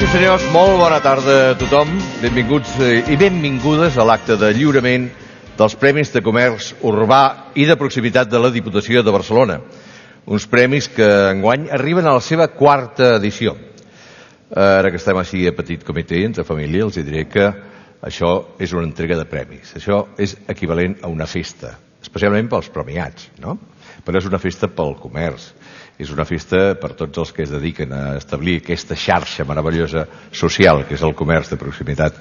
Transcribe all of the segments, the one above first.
i senyors, molt bona tarda a tothom. Benvinguts i benvingudes a l'acte de lliurament dels Premis de Comerç Urbà i de Proximitat de la Diputació de Barcelona. Uns premis que enguany arriben a la seva quarta edició. Ara que estem així a petit comitè, entre família, els diré que això és una entrega de premis. Això és equivalent a una festa, especialment pels premiats, no? Però és una festa pel comerç. És una festa per tots els que es dediquen a establir aquesta xarxa meravellosa social, que és el comerç de proximitat.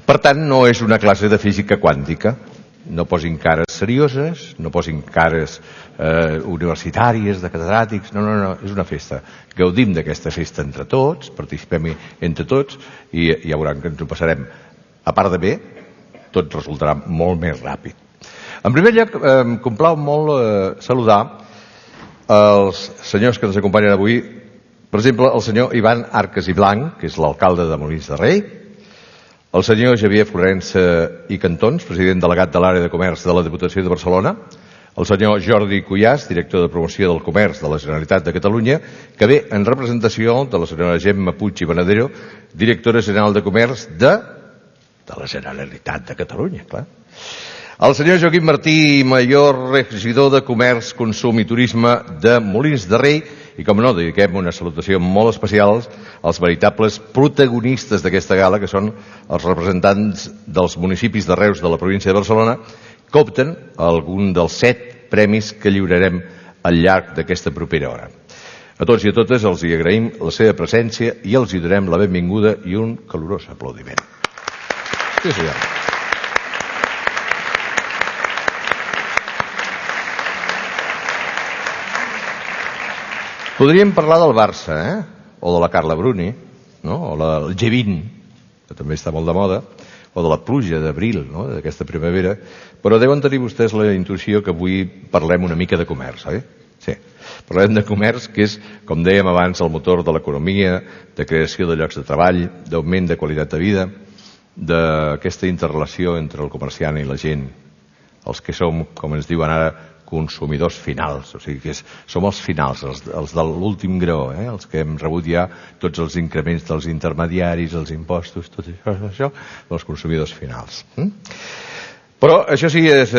Per tant, no és una classe de física quàntica. No posin cares serioses, no posin cares universitàries, de catedràtics. No, és una festa. Gaudim d'aquesta festa entre tots, participem entre tots i ja veuran que ens ho passarem. A part de bé, tot resultarà molt més ràpid. En primer lloc, em complau molt saludar els senyors que ens acompanyen avui. Per exemple, el senyor Ivan Arcas i Blanc, que és l'alcalde de Molins de Rei, el senyor Javier Florença i Cantons, president delegat de l'àrea de comerç de la Diputació de Barcelona, el senyor Jordi Cuyàs, director de promoció del comerç de la Generalitat de Catalunya, que ve en representació de la senyora Gemma Puig i Benedero, directora general de comerç de la Generalitat de Catalunya, clar. El senyor Joaquim Martí Mayor, regidor de Comerç, Consum i Turisme de Molins de Rei, i com no, dediquem una salutació molt especial als veritables protagonistes d'aquesta gala, que són els representants dels municipis de Reus de la província de Barcelona, que opten a algun dels 7 premis que lliurarem al llarg d'aquesta propera hora. A tots i a totes els hi agraïm la seva presència i els hi donem la benvinguda i un calorós aplaudiment. Sí, senyor. Podríem parlar del Barça, o de la Carla Bruni, no? O del G20, que també està molt de moda, o de la pluja d'abril, no? D'aquesta primavera, però deuen tenir vostès la intuïció que avui parlem una mica de comerç, oi? Sí, parlem de comerç, que és, com dèiem abans, el motor de l'economia, de creació de llocs de treball, d'augment de qualitat de vida, d'aquesta interrelació entre el comerciant i la gent, els que som, com ens diuen ara, consumidors finals, o sigui que som els finals, els de l'últim graó, els que hem rebut ja tots els increments dels intermediaris, els impostos, tot això, dels consumidors finals. Però això sí, és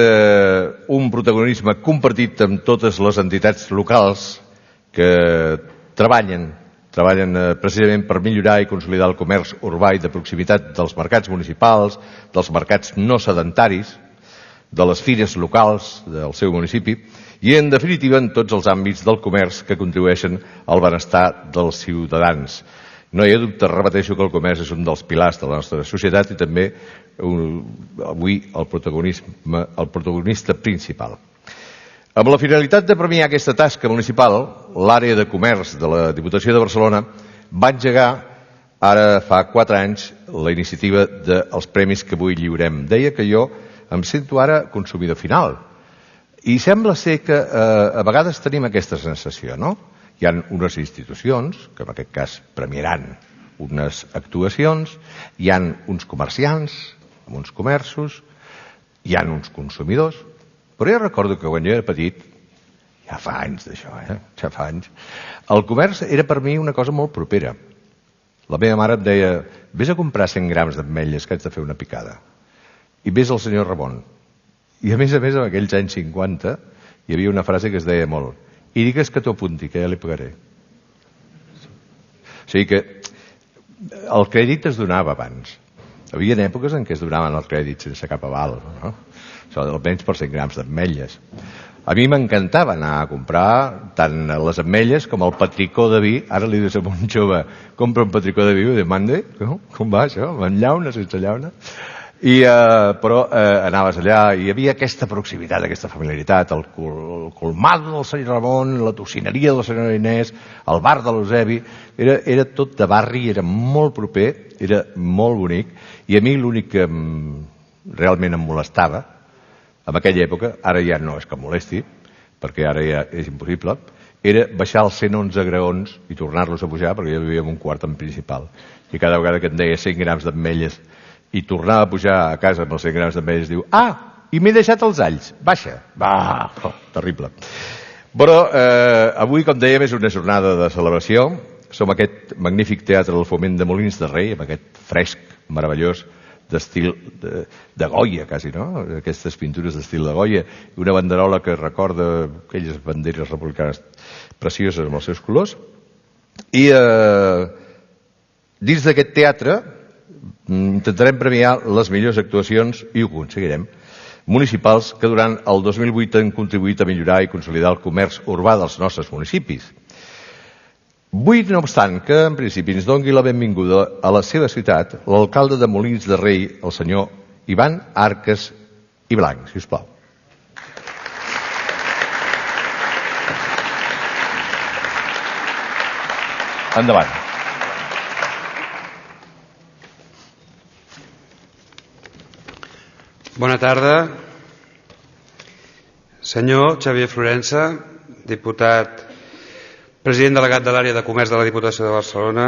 un protagonisme compartit amb totes les entitats locals que treballen precisament per millorar i consolidar el comerç urbà i de proximitat dels mercats municipals, dels mercats no sedentaris, de les fires locals del seu municipi i, en definitiva, en tots els àmbits del comerç que contribueixen al benestar dels ciutadans. No hi ha dubte, repeteixo, que el comerç és un dels pilars de la nostra societat i també avui el protagonista principal. Amb la finalitat de premiar aquesta tasca municipal, l'àrea de comerç de la Diputació de Barcelona va engegar, ara fa 4 anys, la iniciativa dels premis que avui lliurem. Deia que jo em sento ara consumidor final. I sembla ser que a vegades tenim aquesta sensació, no? Hi ha unes institucions, que en aquest cas premiaran unes actuacions, hi ha uns comerciants, amb uns comerços, hi ha uns consumidors, però jo recordo que quan jo era petit, ja fa anys d'això, ja fa anys, el comerç era per mi una cosa molt propera. La meva mare em deia, vés a comprar 100 grams d'ametlles que haig de fer una picada. I ves el senyor Ramon. I a més, en aquells anys 50, hi havia una frase que es deia molt, i digues que t'ho apunti, que ja li pagaré. O sigui que el crèdit es donava abans. Hi havia èpoques en què es donaven el crèdit sense cap aval, no? Almenys per 100 grams d'ametlles. A mi m'encantava anar a comprar tant les ametlles com el patricó de vi. Ara li dius a un jove, compra un patricó de vi, i demande, com va això? Amb llauna, sense llauna? Però anaves allà i hi havia aquesta proximitat, aquesta familiaritat, el colmado del senyor Ramon, la tocineria de la senyora Inés, el bar de l'Eusebi, era tot de barri, era molt proper, era molt bonic, i a mi l'únic que realment em molestava, en aquella època, ara ja no és que em molesti, perquè ara ja és impossible, era baixar els 111 graons i tornar-los a pujar, perquè ja vivia en un quart en principal, i cada vegada que em deia 100 grams d'ametlles i tornava a pujar a casa amb els 100 grams d'ametlles, diu, i m'he deixat els alls, baixa. Terrible. Però avui, com dèiem, és una jornada de celebració, som aquest magnífic teatre del Foment de Molins de Rei, amb aquest fresc meravellós d'estil de Goya, quasi, no? Aquestes pintures d'estil de Goya, i una banderola que recorda aquelles banderes republicanes precioses amb els seus colors. I dins d'aquest teatre intentarem premiar les millors actuacions, i ho aconseguirem, municipals que durant el 2008 han contribuït a millorar i consolidar el comerç urbà dels nostres municipis. Vull, no obstant, que en principi ens doni la benvinguda a la seva ciutat l'alcalde de Molins de Rei, el senyor Ivan Arques i Blanc, si us plau. Endavant. Bona tarda. Senyor Xavier Florença, diputat, president delegat de l'àrea de comerç de la Diputació de Barcelona.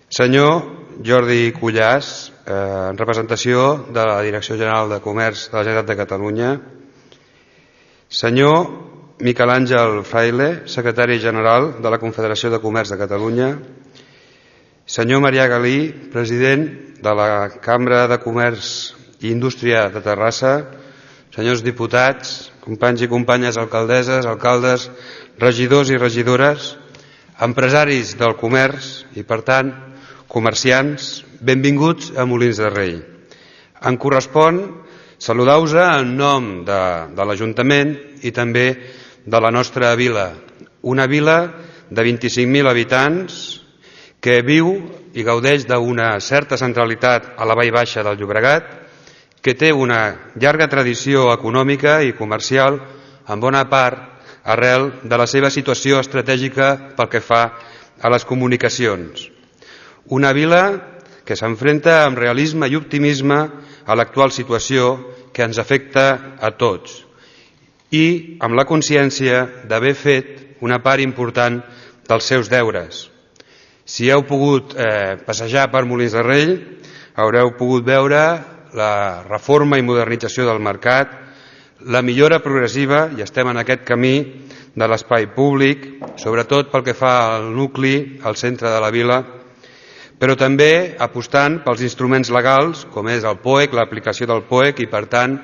Senyor Jordi Cullàs, en representació de la Direcció General de Comerç de la Generalitat de Catalunya. Senyor Miquel Àngel Fraile, secretari general de la Confederació de Comerç de Catalunya. Senyor Marià Galí, president de la Cambra de Comerç i Indústria de Terrassa. Senyors diputats, companys i companyes alcaldesses, alcaldes, regidors i regidores, empresaris del comerç i, per tant, comerciants, benvinguts a Molins de Rei. Em correspon saludar-vos en nom de l'Ajuntament i també de la nostra vila. Una vila de 25.000 habitants que viu i gaudeix d'una certa centralitat a la vall baixa del Llobregat, que té una llarga tradició econòmica i comercial, en bona part arrel de la seva situació estratègica pel que fa a les comunicacions. Una vila que s'enfronta amb realisme i optimisme a l'actual situació que ens afecta a tots i amb la consciència d'haver fet una part important dels seus deures. Si heu pogut passejar per Molins de Rei, haureu pogut veure la reforma i modernització del mercat, la millora progressiva, i estem en aquest camí, de l'espai públic, sobretot pel que fa al nucli, al centre de la vila, però també apostant pels instruments legals, com és el POEC, l'aplicació del POEC, i per tant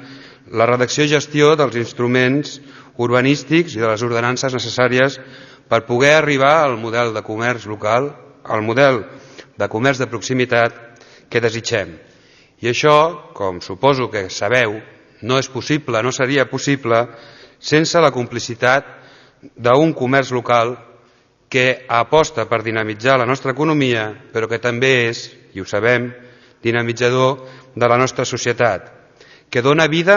la redacció i gestió dels instruments urbanístics i de les ordenances necessàries per poder arribar al model de comerç local, al model de comerç de proximitat que desitgem. I això, com suposo que sabeu, no és possible, no seria possible sense la complicitat d'un comerç local que aposta per dinamitzar la nostra economia, però que també és, i ho sabem, dinamitzador de la nostra societat, que dona vida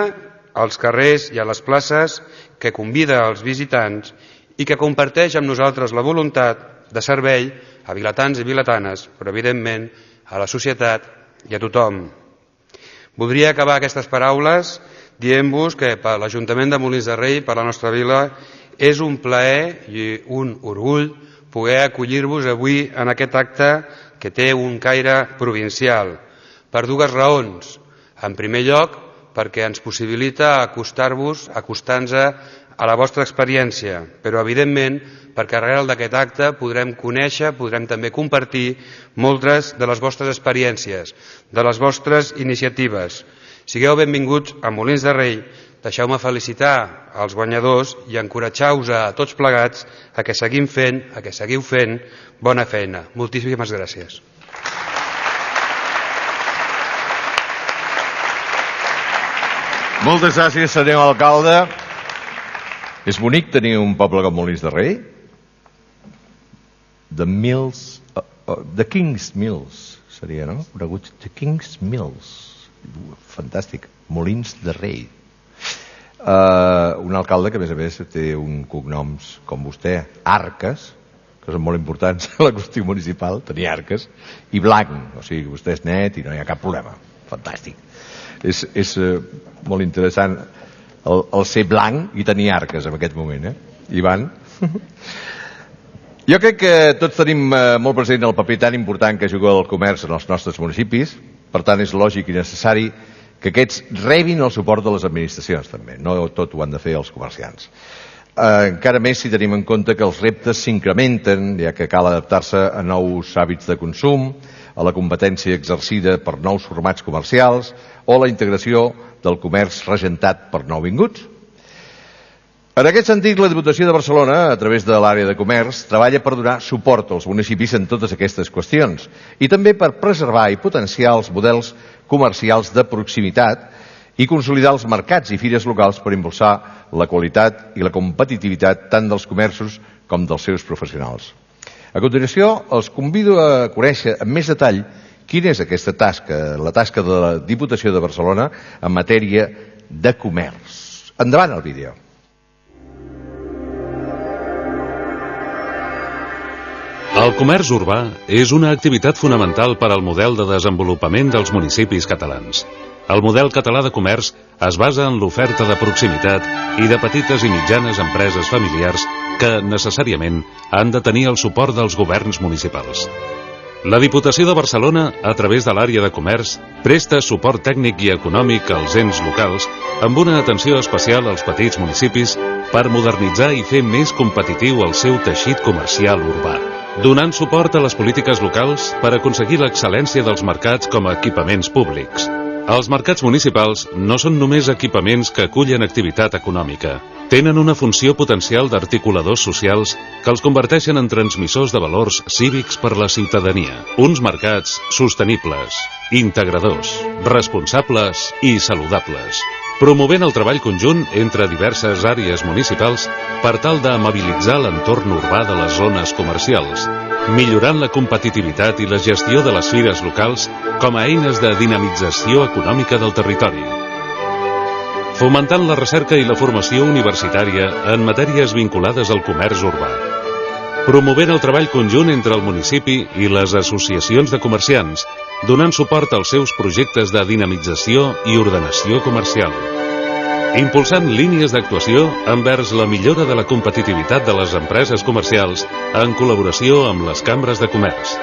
als carrers i a les places, que convida als visitants i que comparteix amb nosaltres la voluntat de servei a vilatans i vilatanes, però evidentment a la societat i a tothom. Voldria acabar aquestes paraules dient-vos que per l'Ajuntament de Molins de Rei, per la nostra vila, és un plaer i un orgull poder acollir-vos avui en aquest acte que té un caire provincial, per dues raons. En primer lloc, perquè ens possibilita acostar-nos a la vostra experiència, però evidentment perquè arrel d'aquest acte podrem conèixer, podrem també compartir moltes de les vostres experiències, de les vostres iniciatives. Sigueu benvinguts a Molins de Rei, deixeu-me felicitar els guanyadors i encoratjar-vos a tots plegats a que seguim fent, a que seguiu fent bona feina. Moltíssimes gràcies. Moltes gràcies, senyor alcalde. És bonic tenir un poble com Molins de Rei. The King's Mills seria, no? Conegut The King's Mills. Fantàstic. Molins de Rei. Un alcalde que a més té un cognoms com vostè, Arques, que són molt importants a la qüestió municipal, tenir Arques, i Blanc, o sigui que vostè és net i no hi ha cap problema. Fantàstic. És molt interessant el ser blanc i tenir arques en aquest moment, Ivan? Jo crec que tots tenim molt present el paper tan important que juga el comerç en els nostres municipis, per tant és lògic i necessari que aquests rebin el suport de les administracions també, no tot ho han de fer els comerciants. encara més si tenim en compte que els reptes s'incrementen, ja que cal adaptar-se a nous hàbits de consum, a la competència exercida per nous formats comercials o la integració del comerç regentat per nouvinguts. En aquest sentit, la Diputació de Barcelona, a través de l'àrea de comerç, treballa per donar suport als municipis en totes aquestes qüestions i també per preservar i potenciar els models comercials de proximitat i consolidar els mercats i fires locals per impulsar la qualitat i la competitivitat tant dels comerços com dels seus professionals. A continuació, els convido a conèixer amb més detall quina és aquesta tasca, la tasca de la Diputació de Barcelona en matèria de comerç. Endavant el vídeo. El comerç urbà és una activitat fonamental per al model de desenvolupament dels municipis catalans. El model català de comerç es basa en l'oferta de proximitat i de petites i mitjanes empreses familiars que, necessàriament, han de tenir el suport dels governs municipals. La Diputació de Barcelona, a través de l'àrea de comerç, presta suport tècnic i econòmic als ens locals amb una atenció especial als petits municipis per modernitzar i fer més competitiu el seu teixit comercial urbà, donant suport a les polítiques locals per aconseguir l'excel·lència dels mercats com a equipaments públics. Els mercats municipals no són només equipaments que acullen activitat econòmica. Tenen una funció potencial d'articuladors socials que els converteixen en transmissors de valors cívics per la ciutadania. Uns mercats sostenibles, integradors, responsables i saludables, promovent el treball conjunt entre diverses àrees municipals per tal d'amabilitzar l'entorn urbà de les zones comercials, millorant la competitivitat i la gestió de les fires locals com a eines de dinamització econòmica del territori, fomentant la recerca i la formació universitària en matèries vinculades al comerç urbà, promovent el treball conjunt entre el municipi i les associacions de comerciants, donant suport als seus projectes de dinamització i ordenació comercial, impulsant línies d'actuació envers la millora de la competitivitat de les empreses comercials en col·laboració amb les cambres de comerç.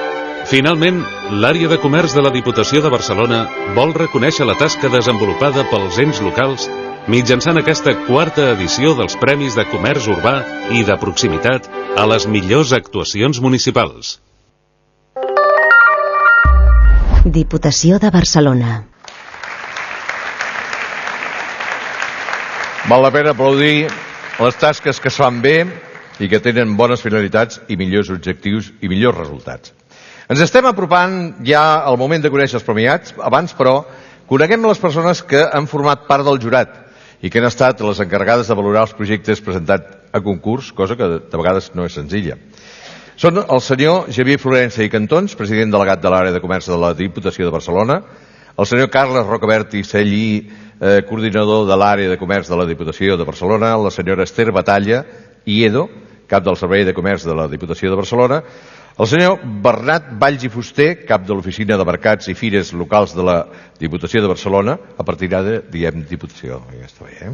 Finalment, l'àrea de comerç de la Diputació de Barcelona vol reconèixer la tasca desenvolupada pels ens locals mitjançant aquesta 4a edició dels Premis de Comerç Urbà i de Proximitat a les millors actuacions municipals. Diputació de Barcelona. Val la pena aplaudir les tasques que es fan bé i que tenen bones finalitats i millors objectius i millors resultats. Ens estem apropant ja al moment de conèixer els premiats. Abans, però, coneguem les persones que han format part del jurat i que han estat les encarregades de valorar els projectes presentats a concurs, cosa que de vegades no és senzilla. Són el senyor Xavier Florença i Cantons, president delegat de l'àrea de comerç de la Diputació de Barcelona, el senyor Carles Rocabert i Cellí, coordinador de l'àrea de comerç de la Diputació de Barcelona, la senyora Esther Batalla i Edo, cap del Servei de Comerç de la Diputació de Barcelona, el senyor Bernat Valls i Fuster, cap de l'Oficina de Mercats i Fires Locals de la Diputació de Barcelona, a partir d'ara diem Diputació. Ja està bé,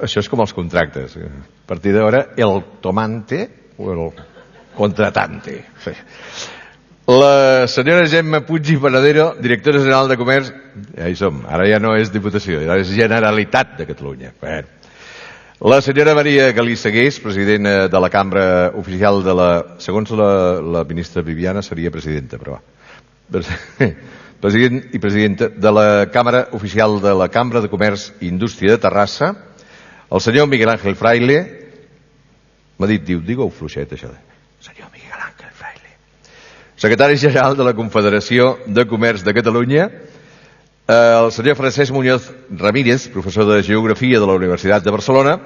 Això és com els contractes. A partir d'ara, el tomante o el contratante. La senyora Gemma Puig i Panadero, directora general de Comerç, ja hi som, ara ja no és Diputació, ara és Generalitat de Catalunya. La senyora Maria Galí Segués, president de la Cambra Oficial de la... Segons la ministra Viviana seria presidenta, però president i presidenta de la Càmera Oficial de la Cambra de Comerç i Indústria de Terrassa, el senyor Miguel Ángel Fraile, m'ha dit, digue-ho fluixet, això, senyor Miguel Ángel Fraile, secretari general de la Confederació de Comerç de Catalunya, el senyor Francesc Muñoz Ramírez, professor de Geografia de la Universitat de Barcelona,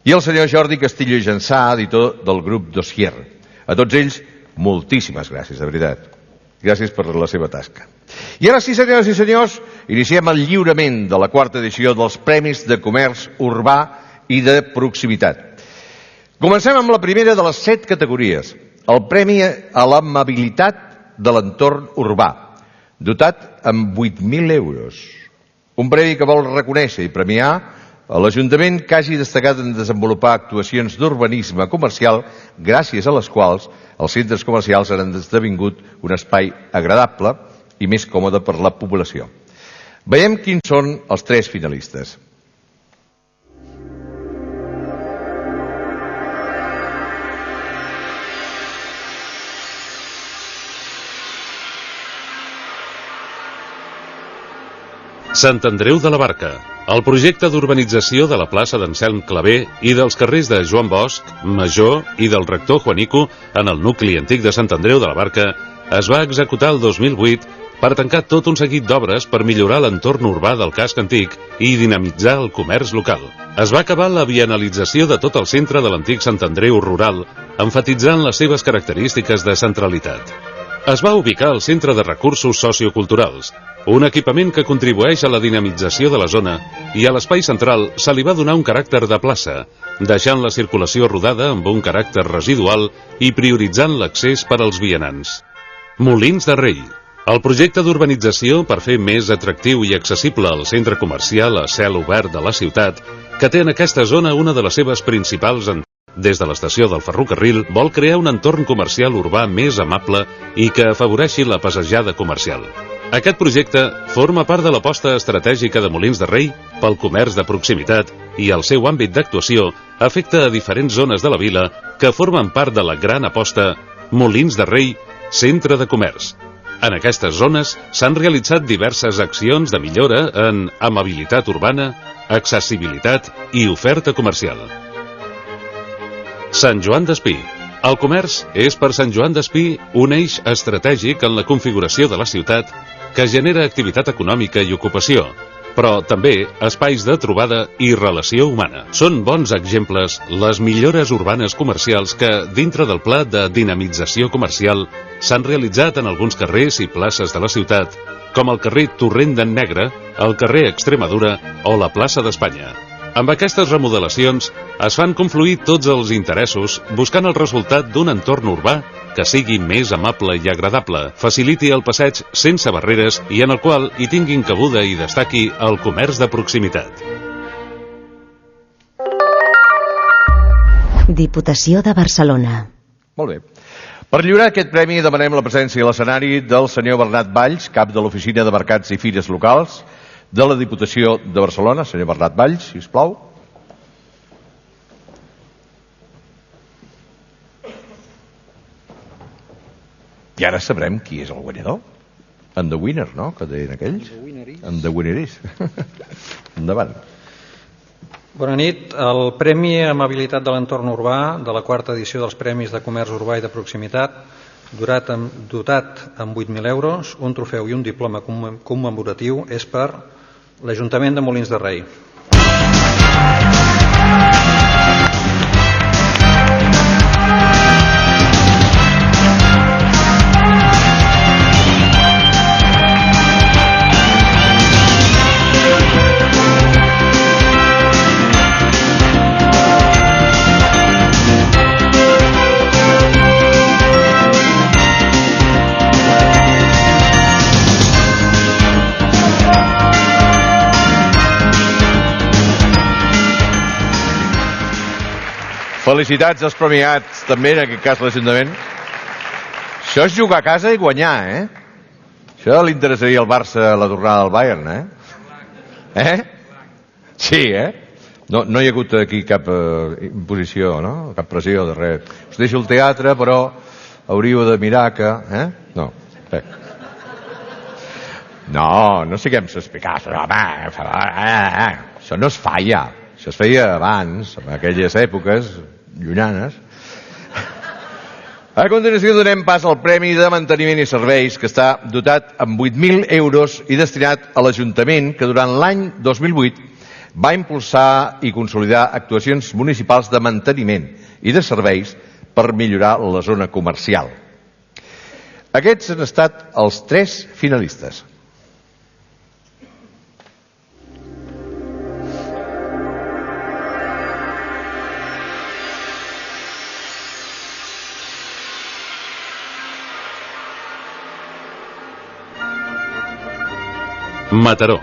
i el senyor Jordi Castillo i Jansà, editor del grup Dossier. A tots ells, moltíssimes gràcies, de veritat. Gràcies per la seva tasca. I ara sí, senyores i senyors, iniciem el lliurament de la 4a edició dels Premis de Comerç Urbà i de Proximitat. Comencem amb la primera de les 7 categories, el Premi a l'Amabilitat de l'Entorn Urbà, dotat amb 8.000 euros. Un premi que vol reconèixer i premiar a l'Ajuntament que hagi destacat en desenvolupar actuacions d'urbanisme comercial gràcies a les quals els centres comercials han esdevingut un espai agradable i més còmode per la població. Veiem quins són els 3 finalistes. Sant Andreu de la Barca. El projecte d'urbanització de la plaça d'Anselm Clavé i dels carrers de Joan Bosch, Major i del rector Juanico en el nucli antic de Sant Andreu de la Barca es va executar el 2008 per tancar tot un seguit d'obres per millorar l'entorn urbà del casc antic i dinamitzar el comerç local. Es va acabar la bienalització de tot el centre de l'antic Sant Andreu rural, emfatitzant les seves característiques de centralitat. Es va ubicar al Centre de Recursos Socioculturals, un equipament que contribueix a la dinamització de la zona, i a l'espai central se li va donar un caràcter de plaça, deixant la circulació rodada amb un caràcter residual i prioritzant l'accés per als vianants. Molins de Rei. El projecte d'urbanització per fer més atractiu i accessible el centre comercial a cel obert de la ciutat, que té en aquesta zona una de les seves principals entrades des de l'estació del ferrocarril, vol crear un entorn comercial urbà més amable i que afavoreixi la passejada comercial. Aquest projecte forma part de l'aposta estratègica de Molins de Rei pel comerç de proximitat i el seu àmbit d'actuació afecta a diferents zones de la vila que formen part de la gran aposta Molins de Rei, centre de comerç. En aquestes zones s'han realitzat diverses accions de millora en amabilitat urbana, accessibilitat i oferta comercial. Sant Joan d'Espí. El comerç és per Sant Joan d'Espí un eix estratègic en la configuració de la ciutat que genera activitat econòmica i ocupació, però també espais de trobada i relació humana. Són bons exemples les millores urbanes comercials que, dintre del pla de dinamització comercial, s'han realitzat en alguns carrers i places de la ciutat, com el carrer Torrent d'en Negre, el carrer Extremadura o la plaça d'Espanya. Amb aquestes remodelacions es fan confluir tots els interessos buscant el resultat d'un entorn urbà que sigui més amable i agradable, faciliti el passeig sense barreres i en el qual hi tinguin cabuda i destaqui el comerç de proximitat. Diputació de Barcelona. Molt bé. Per lliurar aquest premi demanem la presència a l'escenari del senyor Bernat Valls, cap de l'Oficina de Mercats i Fires Locals de la Diputació de Barcelona. Senyor Bernat Valls, sisplau. I ara sabrem qui és el guanyador. And the winner, no?, que deien aquells. And the winner is. Endavant. Bona nit. El Premi Amabilitat de l'Entorn Urbà de la 4ª edició dels Premis de Comerç Urbà i de Proximitat, dotat amb 8.000 euros, un trofeu i un diploma commemoratiu, és per l'Ajuntament de Molins de Rei. Felicitats als premiats, també en aquest cas l'Ajuntament. Això és jugar a casa i guanyar, Això li interessaria al Barça la tornada del Bayern, Sí, No hi ha hagut aquí cap imposició, no? Cap pressió de res. Us deixo el teatre, però hauríeu de mirar que... No, no siguem suspicats. Això no es fa ja. Això es feia abans, en aquelles èpoques llunyanes. A continuació donem pas al Premi de Manteniment i Serveis, que està dotat amb 8.000 euros i destinat a l'Ajuntament, que durant l'any 2008 va impulsar i consolidar actuacions municipals de manteniment i de serveis per millorar la zona comercial. Aquests han estat els 3 finalistes. Mataró.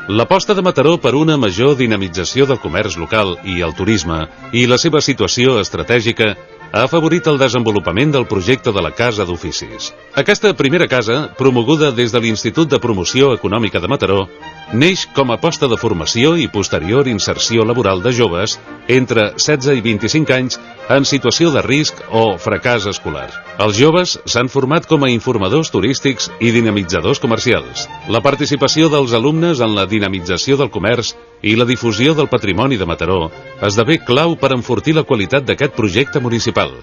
L'aposta de Mataró per una major dinamització del comerç local i el turisme i la seva situació estratègica ha afavorit el desenvolupament del projecte de la Casa d'Oficis. Aquesta primera casa, promoguda des de l'Institut de Promoció Econòmica de Mataró, neix com a aposta de formació i posterior inserció laboral de joves entre 16 i 25 anys en situació de risc o fracàs escolar. Els joves s'han format com a informadors turístics i dinamitzadors comercials. La participació dels alumnes en la dinamització del comerç i la difusió del patrimoni de Mataró esdevé clau per enfortir la qualitat d'aquest projecte municipal.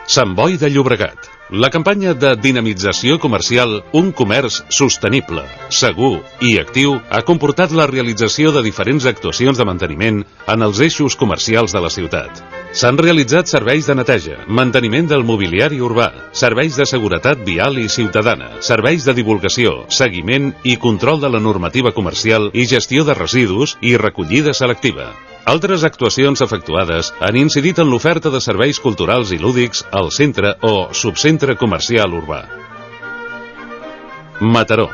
Sant Boi de Llobregat. La campanya de dinamització comercial Un comerç sostenible, segur i actiu ha comportat la realització de diferents actuacions de manteniment en els eixos comercials de la ciutat. S'han realitzat serveis de neteja, manteniment del mobiliari urbà, serveis de seguretat vial i ciutadana, serveis de divulgació, seguiment i control de la normativa comercial i gestió de residus i recollida selectiva. Altres actuacions efectuades han incidit en l'oferta de serveis culturals i lúdics al centre o subcentre comercial urbà. Mataró.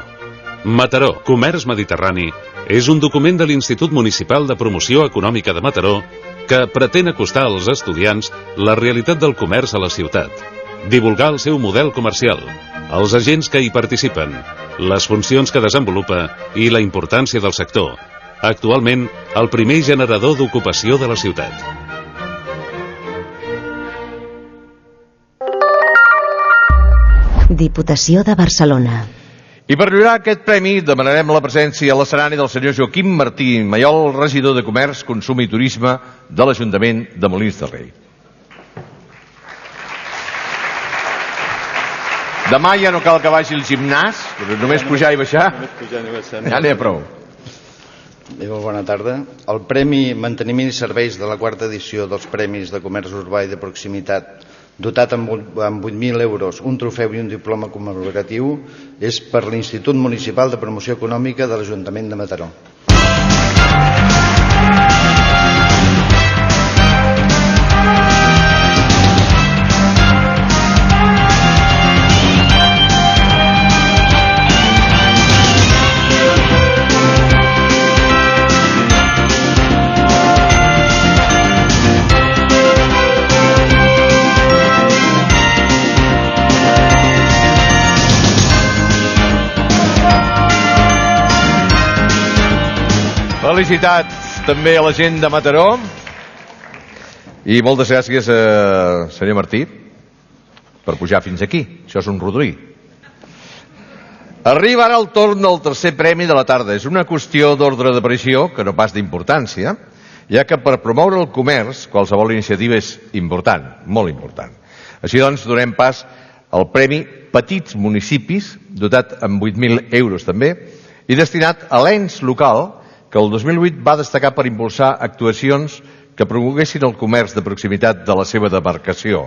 Mataró, Comerç Mediterrani, és un document de l'Institut Municipal de Promoció Econòmica de Mataró que pretén acostar als estudiants la realitat del comerç a la ciutat, divulgar el seu model comercial, els agents que hi participen, les funcions que desenvolupa i la importància del sector. Actualment, el primer generador d'ocupació de la ciutat. Diputació de Barcelona. I per lliurar aquest premi demanarem la presència a l'escenari del senyor Joaquim Martí Maiol, regidor de Comerç, Consum i Turisme de l'Ajuntament de Molins de Rei. Demà ja no cal que vagi al gimnàs, però només pujar i baixar, ja n'hi ha prou. Bé, molt bona tarda. El Premi Manteniment i Serveis de la quarta edició dels Premis de Comerç Urbà i de Proximitat, dotat amb 8.000 euros, un trofeu i un diploma commemoratiu, és per l'Institut Municipal de Promoció Econòmica de l'Ajuntament de Mataró. Felicitats també a la gent de Mataró i moltes gràcies senyor Martí per pujar fins aquí. Això és un rodolí. Arriba ara el torn del tercer premi de la tarda. És una qüestió d'ordre d'aparició, que no pas d'importància, ja que per promoure el comerç qualsevol iniciativa és important, molt important. Així doncs donem pas al Premi Petits Municipis, dotat amb 8.000 euros també, i destinat a l'ens local que el 2008 va destacar per impulsar actuacions que promoguessin el comerç de proximitat de la seva demarcació.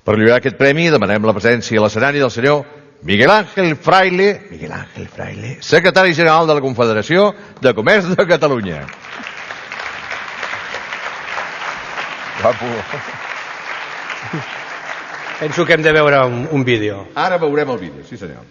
Per lliurar aquest premi demanem la presència a l'escenari del senyor Miguel Ángel Fraile, secretari general de la Confederació de Comerç de Catalunya. Guapo. Penso que hem de veure un vídeo. Ara veurem el vídeo, sí senyor.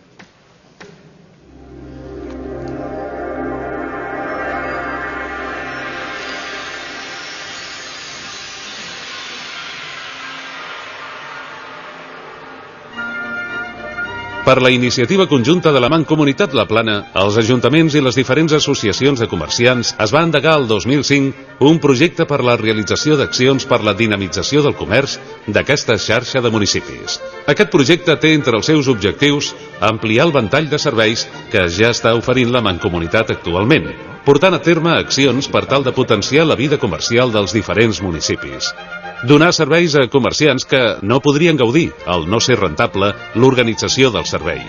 Per la iniciativa conjunta de la Mancomunitat La Plana, els ajuntaments i les diferents associacions de comerciants es va endegar el 2005 un projecte per la realització d'accions per la dinamització del comerç d'aquesta xarxa de municipis. Aquest projecte té entre els seus objectius ampliar el ventall de serveis que ja està oferint la Mancomunitat actualment, portant a terme accions per tal de potenciar la vida comercial dels diferents municipis. Donar serveis a comerciants que no podrien gaudir, al no ser rentable, l'organització del servei.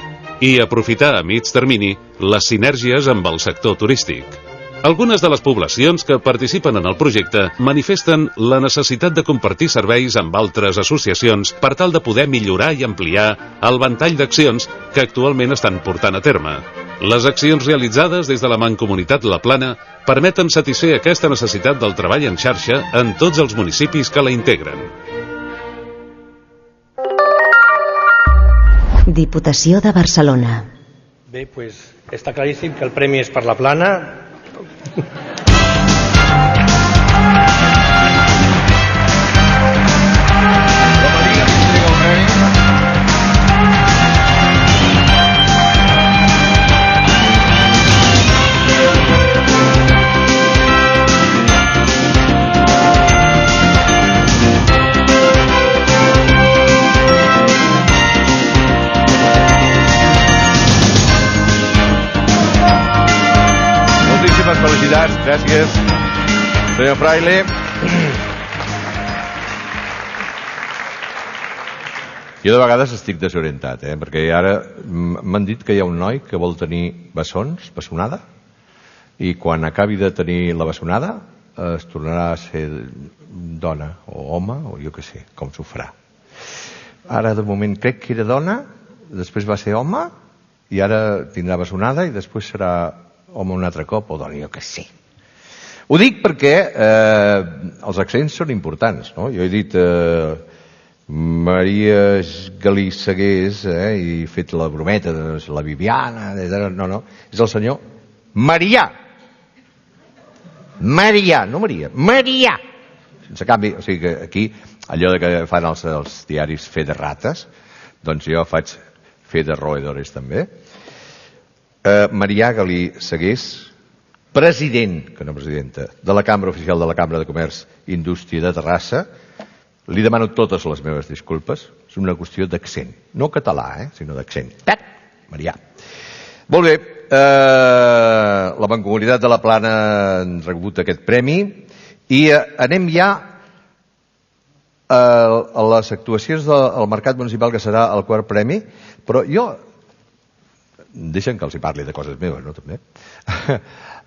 I aprofitar a mig termini les sinergies amb el sector turístic. Algunes de les poblacions que participen en el projecte manifesten la necessitat de compartir serveis amb altres associacions per tal de poder millorar i ampliar el ventall d'accions que actualment estan portant a terme. Les accions realitzades des de la Mancomunitat La Plana permeten satisfer aquesta necessitat del treball en xarxa en tots els municipis que la integren. Diputació de Barcelona. Bé, doncs està claríssim que el premi és per La Plana. Gràcies. Senyor Fraile. Jo de vegades estic desorientat, perquè ara m'han dit que hi ha un noi que vol tenir bessonada, i quan acabi de tenir la bessonada es tornarà a ser dona o home, o jo què sé, com s'ho farà. Ara, de moment, crec que era dona, després va ser home, i ara tindrà bessonada i després serà home un altre cop, o dona, jo què sé. Ho dic perquè els accents són importants, no? Jo he dit Maria Galí Segués, i he fet la brometa de la Viviana, no, és el senyor Marià, no Maria, Marià, sense canvi. O sigui que aquí, allò que fan els diaris fe de rates, doncs jo faig fe de roedores també. Marià Galí Segués, president, que no presidenta, de la Cambra Oficial de la Cambra de Comerç i Indústria de Terrassa, li demano totes les meves disculpes, és una qüestió d'accent, no català, sinó d'accent. Marià. Molt bé, la Mancomunitat de la Plana ha rebut aquest premi i anem ja a les actuacions del Mercat Municipal, que serà el quart premi, però jo... Deixen que els hi parli de coses meves, no, també?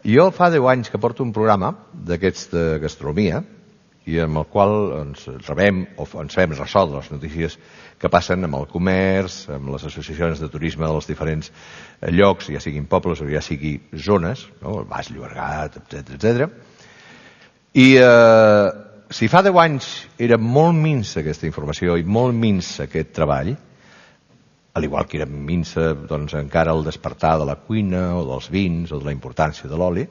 Jo fa 10 anys que porto un programa d'aquests de gastronomia i amb el qual ens rebem o ens fem ressò de les notícies que passen amb el comerç, amb les associacions de turisme dels diferents llocs, ja siguin pobles o ja sigui zones, no? El Baix Llobregat, etc. I si fa 10 anys era molt minsa aquesta informació i molt minsa aquest treball, al igual que era minsa doncs, encara el despertar de la cuina o dels vins o de la importància de l'oli,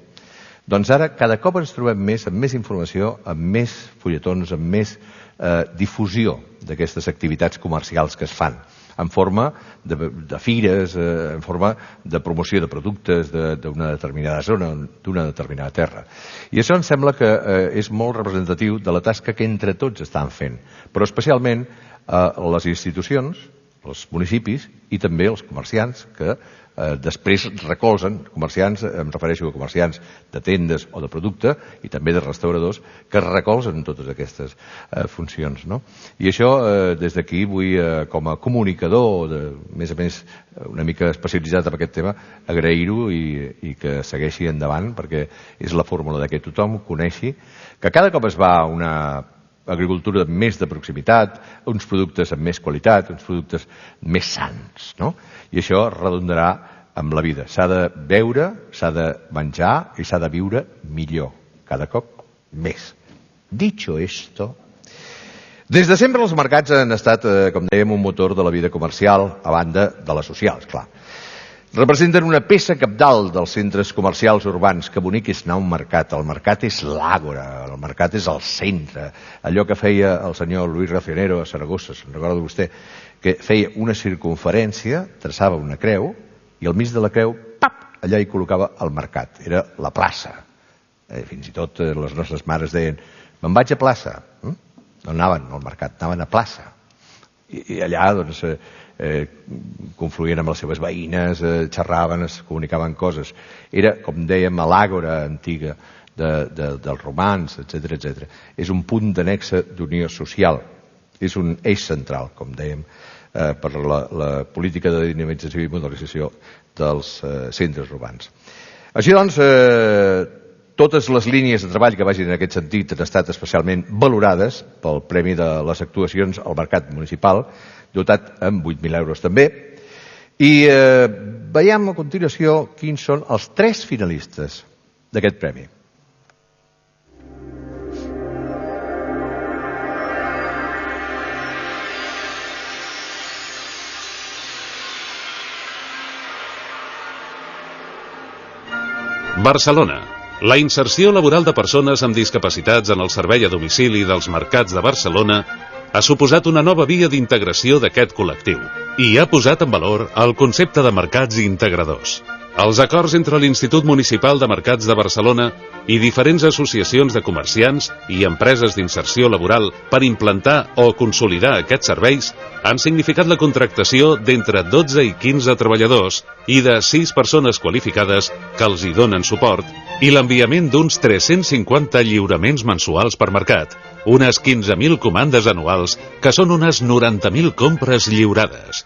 doncs ara cada cop ens trobem més amb més informació, amb més fulletons, amb més difusió d'aquestes activitats comercials que es fan, en forma de fires, en forma de promoció de productes d'una determinada zona, d'una determinada terra. I això em sembla que és molt representatiu de la tasca que entre tots estan fent, però especialment les institucions, els municipis i també els comerciants que després recolzen, comerciants, em refereixo a comerciants de tendes o de producte i també de restauradors que recolzen totes aquestes funcions, no? I això des d'aquí vull, com a comunicador, més a més una mica especialitzat en aquest tema, agrair-ho i que segueixi endavant, perquè és la fórmula de que tothom coneixi que cada cop es va a una agricultura més de proximitat, uns productes amb més qualitat, uns productes més sans, no? I això redundarà amb la vida. S'ha de beure, s'ha de menjar i s'ha de viure millor, cada cop més. Dicho esto, des de sempre els mercats han estat, com dèiem, un motor de la vida comercial, a banda de les socials, clar. Representen una peça cabdal dels centres comercials urbans. Que bonic és anar a un mercat. El mercat és l'àgora, el mercat és el centre. Allò que feia el senyor Luis Racionero a Saragossa, se'n recorda vostè, que feia una circunferència, traçava una creu, i al mig de la creu, pap, allà hi col·locava el mercat. Era la plaça. Fins i tot les nostres mares deien, me'n vaig a plaça. No anaven al mercat, anaven a plaça. I allà, doncs, confluïen amb les seves veïnes, xerraven, es comunicaven coses. Era, com dèiem, a l'àgora antiga dels romans, etc. És un punt de nexe d'unió social. És un eix central, com dèiem, per la política de dinamització i modernització dels centres urbans. Així doncs, totes les línies de treball que vagin en aquest sentit han estat especialment valorades pel Premi de les Actuacions al Mercat Municipal, dotat amb 8.000 euros també. I veiem a continuació quins són els 3 finalistes d'aquest premi. Barcelona. La inserció laboral de persones amb discapacitats en el servei a domicili dels mercats de Barcelona ha suposat una nova via d'integració d'aquest col·lectiu i ha posat en valor el concepte de mercats integradors. Els acords entre l'Institut Municipal de Mercats de Barcelona i diferents associacions de comerciants i empreses d'inserció laboral per implantar o consolidar aquests serveis han significat la contractació d'entre 12 i 15 treballadors i de 6 persones qualificades que els hi donen suport i l'enviament d'uns 350 lliuraments mensuals per mercat, unes 15.000 comandes anuals, que són unes 90.000 compres lliurades.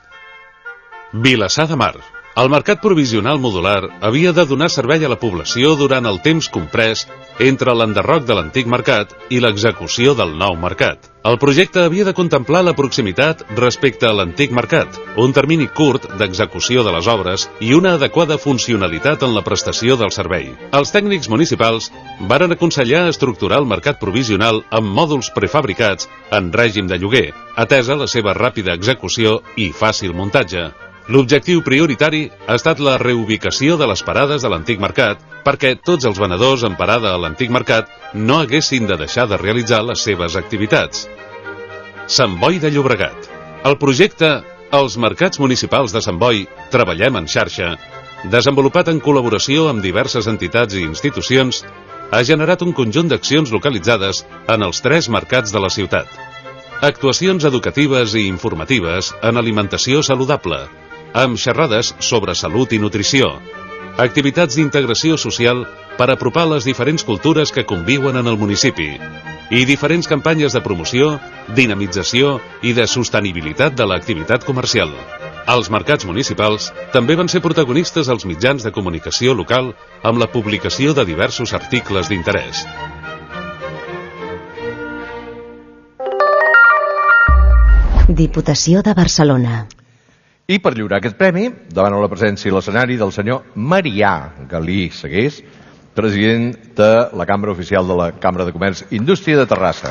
Vilassar de Mar. El mercat provisional modular havia de donar servei a la població durant el temps comprès entre l'enderroc de l'antic mercat i l'execució del nou mercat. El projecte havia de contemplar la proximitat respecte a l'antic mercat, un termini curt d'execució de les obres i una adequada funcionalitat en la prestació del servei. Els tècnics municipals varen aconsellar estructurar el mercat provisional amb mòduls prefabricats en règim de lloguer, atesa la seva ràpida execució i fàcil muntatge. L'objectiu prioritari ha estat la reubicació de les parades de l'antic mercat perquè tots els venedors en parada a l'antic mercat no haguessin de deixar de realitzar les seves activitats. Sant Boi de Llobregat. El projecte Els Mercats Municipals de Sant Boi Treballem en Xarxa, desenvolupat en col·laboració amb diverses entitats i institucions, ha generat un conjunt d'accions localitzades en els 3 mercats de la ciutat. Actuacions educatives i informatives en alimentació saludable, amb xerrades sobre salut i nutrició, activitats d'integració social per apropar les diferents cultures que conviuen en el municipi i diferents campanyes de promoció, dinamització i de sostenibilitat de l'activitat comercial. Els mercats municipals també van ser protagonistes als mitjans de comunicació local amb la publicació de diversos articles d'interès. Diputació de Barcelona. I per lliurar aquest premi, demano la presència a l'escenari del senyor Marià Galí Segués, president de la Cambra Oficial de la Cambra de Comerç i Indústria de Terrassa.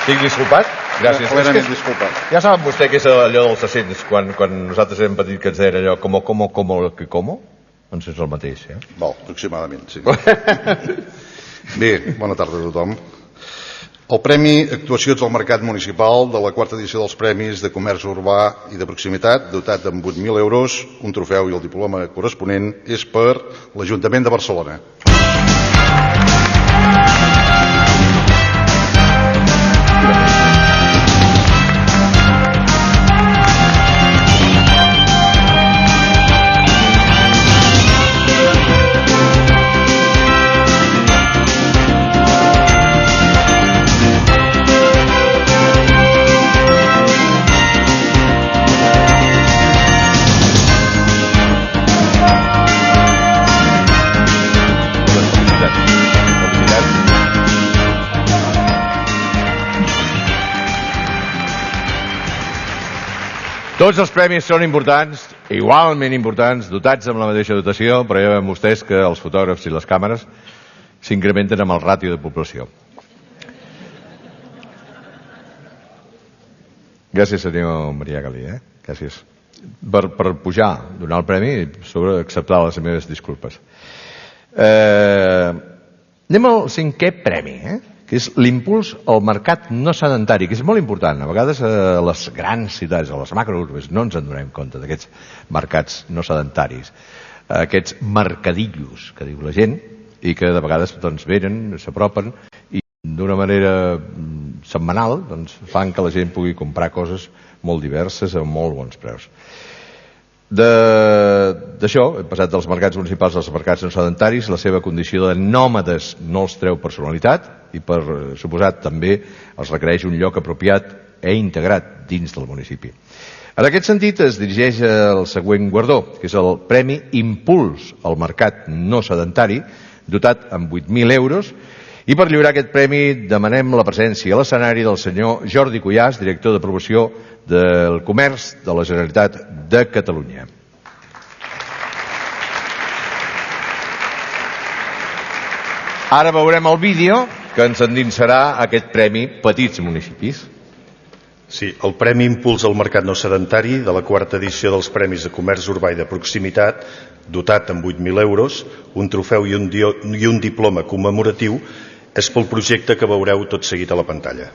Estic disculpat? Gràcies. Plenament disculpat. Ja saben vostè que és allò dels assents, quan nosaltres hem patit que ens deien allò como? Doncs és el mateix, eh? Val, aproximadament, sí. Bé, bona tarda a tothom. El Premi Actuacions al Mercat Municipal de la 4ª edició dels Premis de Comerç Urbà i de Proximitat, dotat amb 8.000 euros, un trofeu i el diploma corresponent, és per l'Ajuntament de Barcelona. Tots els premis són importants, igualment importants, dotats amb la mateixa dotació, però ja veuen vostès que els fotògrafs i les càmeres s'incrementen amb el ràtio de població. Gràcies, senyor Marià Galí, gràcies. Per pujar, donar el premi i sobre acceptar les meves disculpes. Anem al 5è premi, que és l'impuls al mercat no sedentari, que és molt important. A vegades a les grans ciutats, a les macrourbes, no ens en donem compte d'aquests mercats no sedentaris, aquests mercadillos, que diu la gent, i que de vegades venen, s'apropen, i d'una manera setmanal fan que la gent pugui comprar coses molt diverses a molt bons preus. D'això, hem passat dels mercats municipals als mercats no sedentaris, la seva condició de nòmades no els treu personalitat i per suposat també els requereix un lloc apropiat i integrat dins del municipi. En aquest sentit es dirigeix al següent guardó, que és el Premi Impuls al Mercat No Sedentari, dotat amb 8.000 euros, i per lliurar aquest premi demanem la presència a l'escenari del senyor Jordi Cuyàs, director de promoció del Comerç de la Generalitat de Catalunya. Ara veurem el vídeo que ens endinsarà aquest premi Petits Municipis. Sí, el Premi Impuls al Mercat No Sedentari de la 4ª edició dels Premis de Comerç Urbà i de Proximitat, dotat amb 8.000 euros, un trofeu i un diploma commemoratiu, és pel projecte que veureu tot seguit a la pantalla.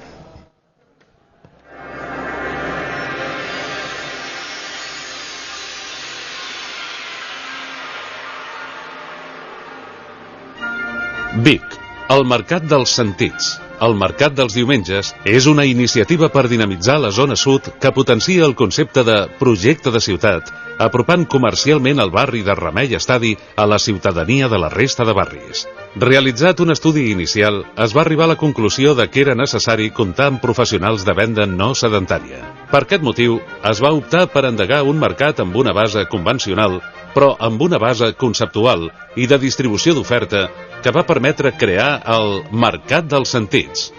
Vic, el mercat dels sentits. El Mercat dels Diumenges és una iniciativa per dinamitzar la zona sud que potencia el concepte de projecte de ciutat, apropant comercialment el barri de Remei Estadi a la ciutadania de la resta de barris. Realitzat un estudi inicial, es va arribar a la conclusió de que era necessari comptar amb professionals de venda no sedentària. Per aquest motiu, es va optar per endegar un mercat amb una base convencional, però amb una base conceptual i de distribució d'oferta que va permetre crear el Mercat dels Sentits.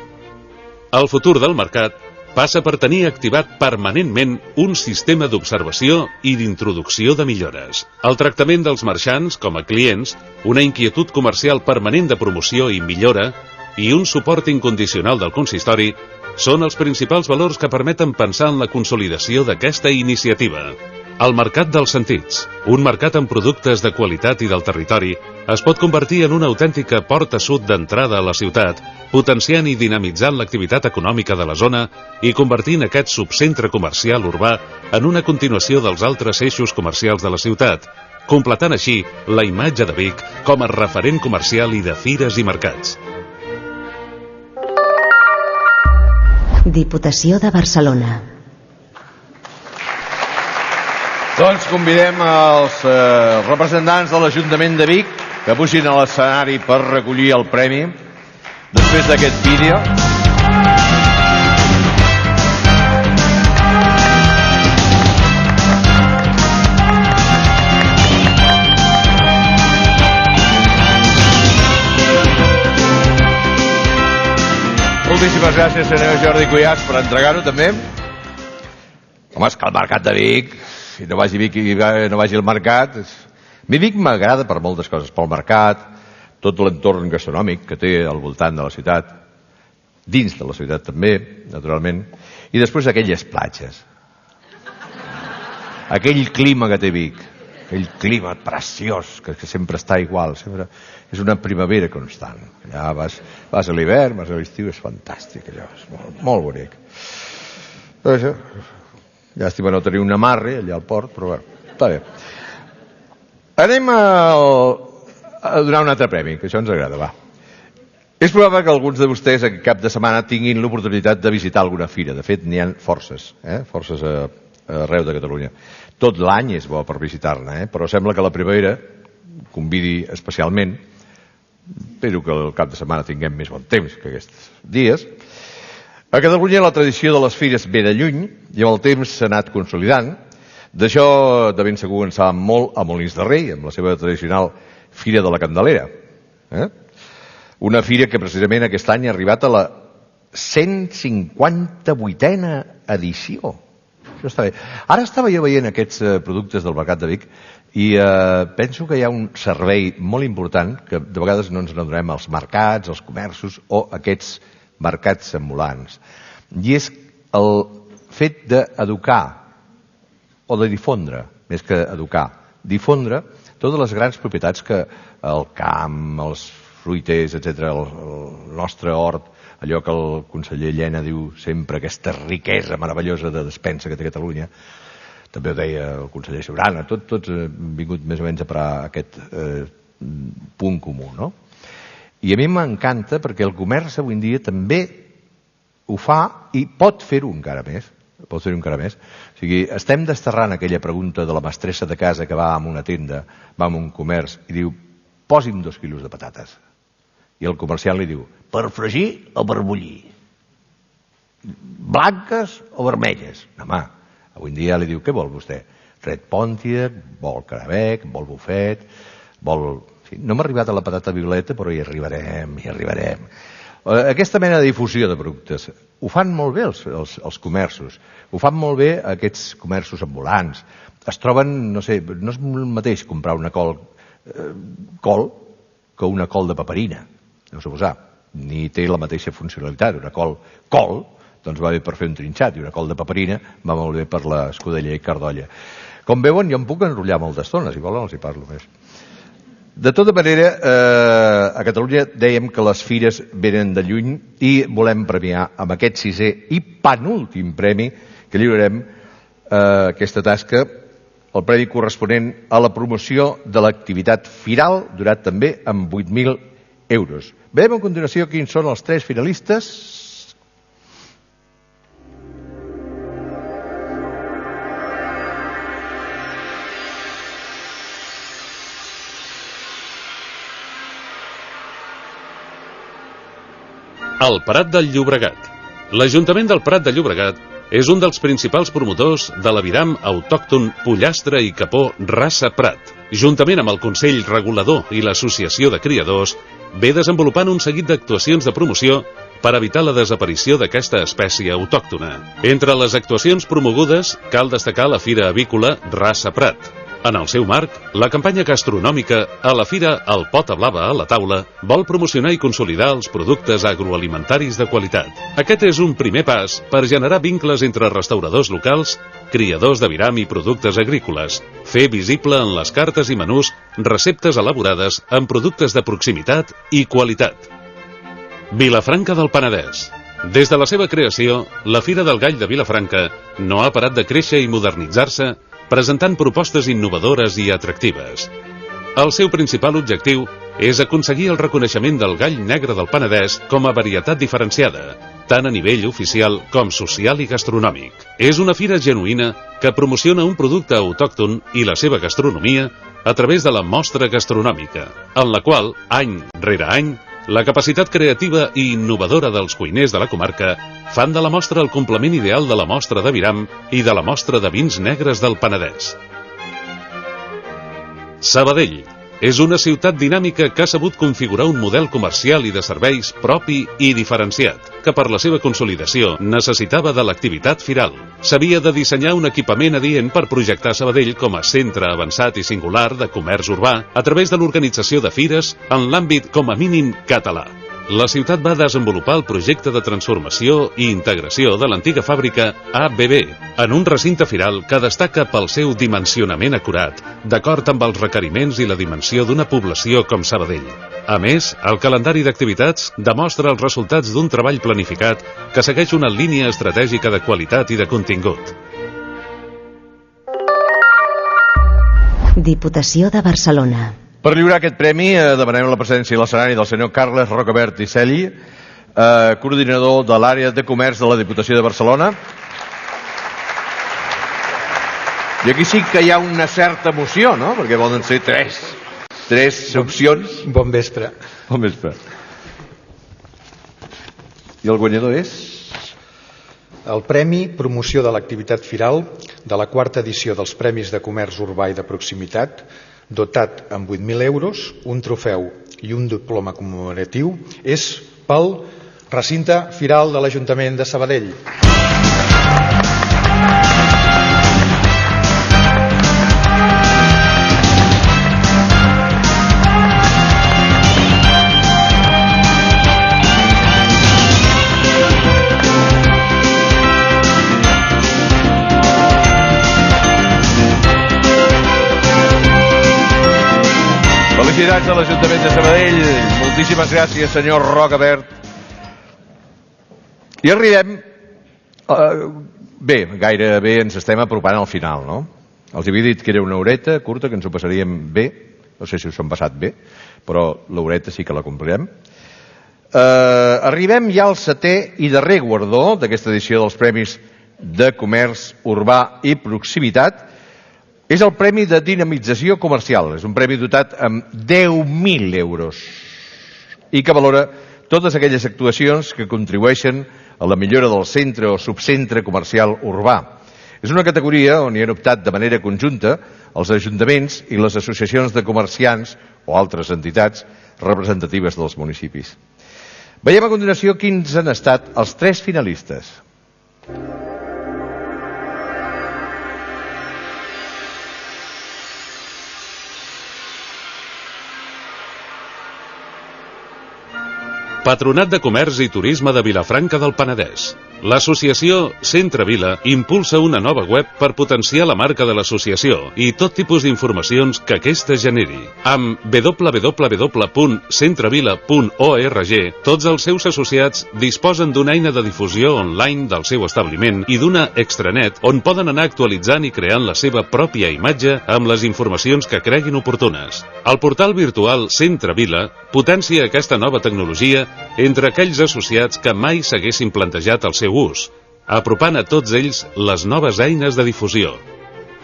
El futur del mercat passa per tenir activat permanentment un sistema d'observació i d'introducció de millores. El tractament dels marxants com a clients, una inquietud comercial permanent de promoció i millora i un suport incondicional del consistori són els principals valors que permeten pensar en la consolidació d'aquesta iniciativa. El Mercat dels Sentits, un mercat amb productes de qualitat i del territori, es pot convertir en una autèntica porta sud d'entrada a la ciutat, potenciant i dinamitzant l'activitat econòmica de la zona i convertint aquest subcentre comercial urbà en una continuació dels altres eixos comercials de la ciutat, completant així la imatge de Vic com a referent comercial i de fires i mercats. Diputació de Barcelona. Doncs convidem els representants de l'Ajuntament de Vic que pugin a l'escenari per recollir el premi. Després d'aquest vídeo... Moltíssimes gràcies, senyor Jordi Cuyàs, per entregar-ho, també. Home, és que el Mercat de Vic, si no vagi Vic i no vagi al mercat... A mi Vic m'agrada per moltes coses, pel mercat, tot l'entorn gastronòmic que té al voltant de la ciutat, dins de la ciutat també, naturalment, i després aquelles platges. Aquell clima que té Vic, aquell clima preciós, que sempre està igual, sempre és una primavera constant. Allà vas a l'hivern, vas a l'estiu, és fantàstic allò, és molt bonic. Això, llàstima no tenir un amarre allà al port, però bé, està bé. Anem a donar un altre premi, que això ens agrada, va. És probable que alguns de vostès aquest cap de setmana tinguin l'oportunitat de visitar alguna fira. De fet, n'hi ha forces, forces arreu de Catalunya. Tot l'any és bo per visitar-ne, però sembla que la primavera convidi especialment. Espero que el cap de setmana tinguem més bon temps que aquests dies. A Catalunya la tradició de les fires ve de lluny i amb el temps s'ha anat consolidant. D'això de ben segur en saben molt a Molins de Rei, amb la seva tradicional Fira de la Candelera. Una fira que precisament aquest any ha arribat a la 158a edició. Això està bé. Ara estava jo veient aquests productes del Mercat de Vic i penso que hi ha un servei molt important que de vegades no ens n'adonem als mercats, als comerços o aquests mercats ambulants. I és el fet d'educar o de difondre, més que educar, difondre totes les grans propietats que el camp, els fruiters, etc., el nostre hort, allò que el conseller Llena diu sempre, aquesta riquesa meravellosa de despensa que té Catalunya, també ho deia el conseller Siurana, tots hem vingut més o menys a parar aquest punt comú, no? I a mi m'encanta perquè el comerç avui en dia també ho fa i pot fer-ho encara més. O sigui, estem desterrant aquella pregunta de la mestressa de casa que va a una tenda, va a un comerç i diu, posi'm 2 quilos de patates. I el comercial li diu, per fregir o per bullir? Blanques o vermelles? Home, avui en dia li diu, què vol vostè? Red Pontiac, vol Carabec, vol bufet, vol... No m'ha arribat a la patata violeta, però hi arribarem. Aquesta mena de difusió de productes ho fan molt bé els comerços, ho fan molt bé aquests comerços ambulants. Es troben, no sé, no és el mateix comprar una col que una col de paperina, no sé posar, ni té la mateixa funcionalitat. Una col, doncs va bé per fer un trinxat, i una col de paperina va molt bé per l'escudella i cardolla. Com veuen, jo em puc enrotllar molta estona, si volen els hi parlo més. De tota manera, a Catalunya dèiem que les fires venen de lluny i volem premiar amb aquest 6è i penúltim premi que lliurarem aquesta tasca, el premi corresponent a la promoció de l'activitat firal, durat també amb 8.000 euros. Veiem a continuació quins són els 3 finalistes. El Prat del Llobregat. L'Ajuntament del Prat de Llobregat és un dels principals promotors de l'aviram autòcton pollastre i capó raça Prat. Juntament amb el Consell Regulador i l'Associació de Criadors, ve desenvolupant un seguit d'actuacions de promoció per evitar la desaparició d'aquesta espècie autòctona. Entre les actuacions promogudes cal destacar la Fira Avícola Raça Prat. En el seu marc, la campanya gastronòmica a la Fira El Pota Blava a la taula vol promocionar i consolidar els productes agroalimentaris de qualitat. Aquest és un primer pas per generar vincles entre restauradors locals, criadors d'aviram i productes agrícoles, fer visible en les cartes i menús receptes elaborades amb productes de proximitat i qualitat. Vilafranca del Penedès. Des de la seva creació, la Fira del Gall de Vilafranca no ha parat de créixer i modernitzar-se, presentant propostes innovadores i atractives. El seu principal objectiu és aconseguir el reconeixement del gall negre del Penedès com a varietat diferenciada, tant a nivell oficial com social i gastronòmic. És una fira genuïna que promociona un producte autòcton i la seva gastronomia a través de la mostra gastronòmica, en la qual, any rere any, la capacitat creativa i innovadora dels cuiners de la comarca fan de la mostra el complement ideal de la mostra d'aviram i de la mostra de vins negres del Penedès. Sabadell és una ciutat dinàmica que ha sabut configurar un model comercial i de serveis propi i diferenciat, que per la seva consolidació necessitava de l'activitat firal. S'havia de dissenyar un equipament adient per projectar Sabadell com a centre avançat i singular de comerç urbà a través de l'organització de fires en l'àmbit com a mínim català. La ciutat va desenvolupar el projecte de transformació i integració de l'antiga fàbrica ABB en un recinte firal que destaca pel seu dimensionament acurat, d'acord amb els requeriments i la dimensió d'una població com Sabadell. A més, el calendari d'activitats demostra els resultats d'un treball planificat que segueix una línia estratègica de qualitat i de contingut. Diputació de Barcelona. Per lliurar aquest premi demanem la presència a l'escenari del senyor Carles Rocabert i Celi, coordinador de l'àrea de comerç de la Diputació de Barcelona. I aquí sí que hi ha una certa emoció, no? Perquè poden ser tres opcions. Bon vespre. Bon vespre. I el guanyador és? El Premi Promoció de l'Activitat Firal de la 4ª edició dels Premis de Comerç Urbà i de Proximitat, dotat amb 8.000 euros, un trofeu i un diploma commemoratiu, és pel recinte firal de l'Ajuntament de Sabadell. Felicitats a l'Ajuntament de Sabadell. Moltíssimes gràcies, senyor Rocabert. I arribem... Bé, gairebé ens estem apropant al final, no? Els havia dit que era una horeta curta, que ens ho passaríem bé. No sé si us han passat bé, però l'horeta sí que la complirem. Arribem ja al 7è i darrer guardó d'aquesta edició dels Premis de Comerç Urbà i Proximitat. És el Premi de Dinamització Comercial. És un premi dotat amb 10.000 euros i que valora totes aquelles actuacions que contribueixen a la millora del centre o subcentre comercial urbà. És una categoria on hi han optat de manera conjunta els ajuntaments i les associacions de comerciants o altres entitats representatives dels municipis. Veiem a continuació quins han estat els 3 finalistes. Patronat de Comerç i Turisme de Vilafranca del Penedès. L'associació Centre Vila impulsa una nova web per potenciar la marca de l'associació i tot tipus d'informacions que aquesta generi. Amb www.centrevila.org, tots els seus associats disposen d'una eina de difusió online del seu establiment i d'una extranet on poden anar actualitzant i creant la seva pròpia imatge amb les informacions que creguin oportunes. El portal virtual Centre Vila potencia aquesta nova tecnologia entre aquells associats que mai s'haguessin plantejat el seu ús, apropant a tots ells les noves eines de difusió.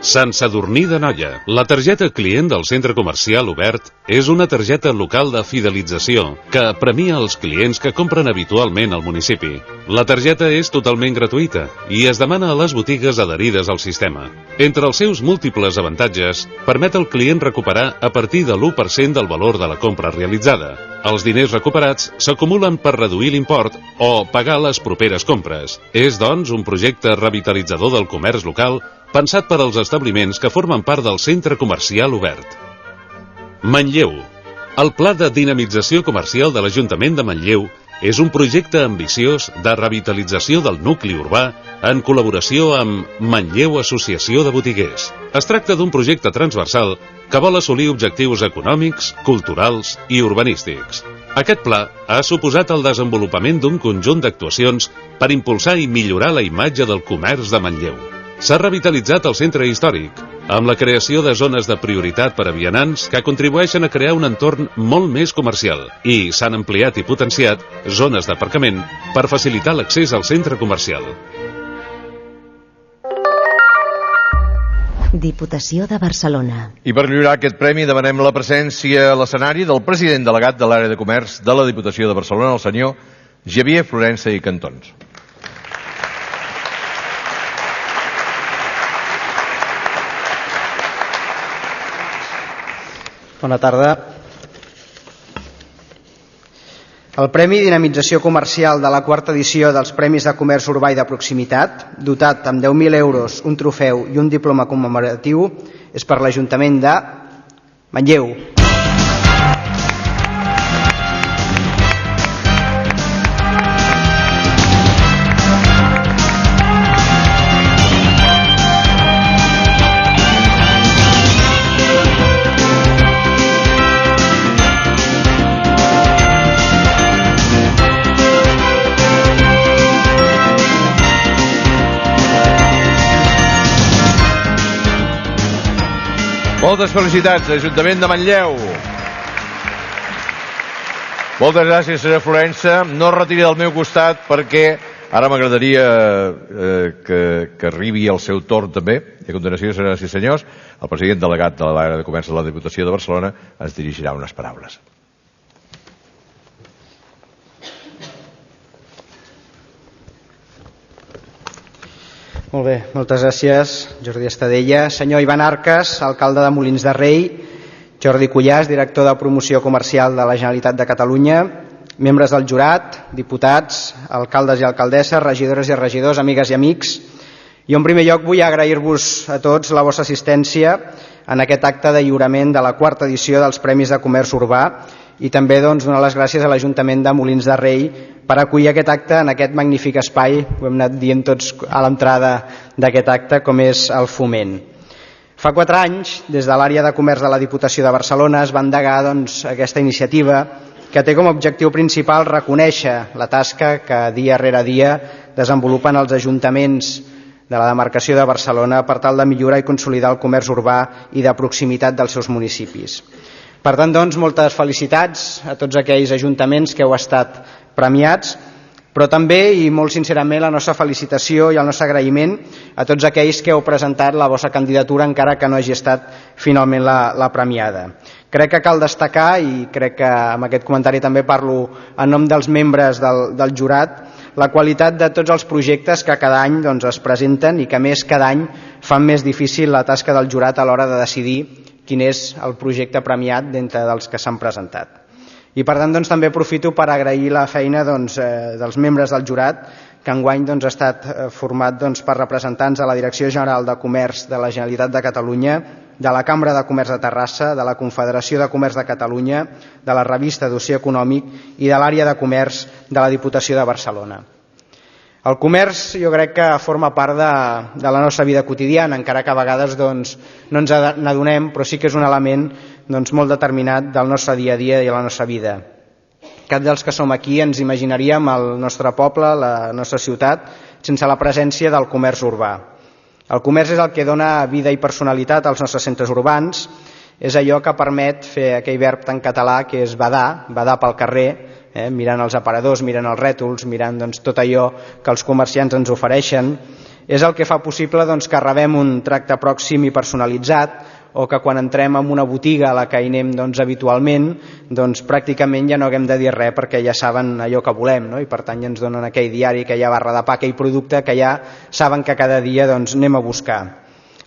Sant Sadurní d'Anoia. La targeta client del centre comercial obert és una targeta local de fidelització que premia els clients que compren habitualment al municipi. La targeta és totalment gratuïta i es demana a les botigues adherides al sistema. Entre els seus múltiples avantatges, permet al client recuperar a partir de l'1% del valor de la compra realitzada. Els diners recuperats s'acumulen per reduir l'import o pagar les properes compres. És, doncs, un projecte revitalitzador del comerç local pensat per als establiments que formen part del centre comercial obert. Manlleu. El Pla de Dinamització Comercial de l'Ajuntament de Manlleu és un projecte ambiciós de revitalització del nucli urbà en col·laboració amb Manlleu Associació de Botiguers. Es tracta d'un projecte transversal que vol assolir objectius econòmics, culturals i urbanístics. Aquest pla ha suposat el desenvolupament d'un conjunt d'actuacions per impulsar i millorar la imatge del comerç de Manlleu. S'ha revitalitzat el centre històric, amb la creació de zones de prioritat per a vianants que contribueixen a crear un entorn molt més comercial i s'han ampliat i potenciat zones d'aparcament per facilitar l'accés al centre comercial. Diputació de Barcelona. I per lliurar aquest premi demanem la presència a l'escenari del president delegat de l'àrea de comerç de la Diputació de Barcelona, el senyor Xavier Florensa i Cantons. Bona tarda. El Premi Dinamització Comercial de la quarta edició dels Premis de Comerç Urbà i de Proximitat, dotat amb 10.000 euros, un trofeu i un diploma commemoratiu, és per l'Ajuntament de Manlleu. Moltes felicitats, Ajuntament de Manlleu. Moltes gràcies, senyor Florensa. No es retiri del meu costat perquè ara m'agradaria que arribi el seu torn també. I a continuació, senyores i senyors, el president delegat de l'àrea de comerç de la Diputació de Barcelona ens dirigirà unes paraules. Molt bé, moltes gràcies, Jordi Estadella. Senyor Ivan Arcas, alcalde de Molins de Rei, Jordi Cuyàs, director de promoció comercial de la Generalitat de Catalunya, membres del jurat, diputats, alcaldes i alcaldesses, regidores i regidors, amigues i amics. Jo en primer lloc vull agrair-vos a tots la vostra assistència en aquest acte de lliurament de la quarta edició dels Premis de Comerç Urbà i també donar les gràcies a l'Ajuntament de Molins de Rei per acollir aquest acte en aquest magnífic espai, ho hem anat dient tots a l'entrada d'aquest acte, com és el Foment. Fa 4 anys, des de l'àrea de comerç de la Diputació de Barcelona, es va endegar aquesta iniciativa que té com a objectiu principal reconèixer la tasca que dia rere dia desenvolupen els ajuntaments de la demarcació de Barcelona per tal de millorar i consolidar el comerç urbà i de proximitat dels seus municipis. Per tant, moltes felicitats a tots aquells ajuntaments que heu estat premiats, però també i molt sincerament la nostra felicitació i el nostre agraïment a tots aquells que heu presentat la vostra candidatura encara que no hagi estat finalment la premiada. Crec que cal destacar, i crec que amb aquest comentari també parlo en nom dels membres del jurat, la qualitat de tots els projectes que cada any es presenten i que a més cada any fan més difícil la tasca del jurat a l'hora de decidir quin és el projecte premiat d'entre dels que s'han presentat. I per tant també aprofito per agrair la feina dels membres del jurat, que enguany ha estat format per representants de la Direcció General de Comerç de la Generalitat de Catalunya, de la Cambra de Comerç de Terrassa, de la Confederació de Comerç de Catalunya, de la revista Dossier Econòmic i de l'àrea de comerç de la Diputació de Barcelona. El comerç jo crec que forma part de la nostra vida quotidiana, encara que a vegades no ens n'adonem, però sí que és un element molt determinat del nostre dia a dia i de la nostra vida. Cap dels que som aquí ens imaginaríem el nostre poble, la nostra ciutat, sense la presència del comerç urbà. El comerç és el que dona vida i personalitat als nostres centres urbans, és allò que permet fer aquell verb tan català que és badar pel carrer, mirant els aparadors, mirant els rètols, mirant tot allò que els comerciants ens ofereixen. És el que fa possible que rebem un tracte pròxim i personalitzat, o que quan entrem en una botiga a la que hi anem habitualment, pràcticament ja no haguem de dir res perquè ja saben allò que volem, no? I per tant ja ens donen aquell diari, aquella barra de pa, aquell producte que ja saben que cada dia anem a buscar.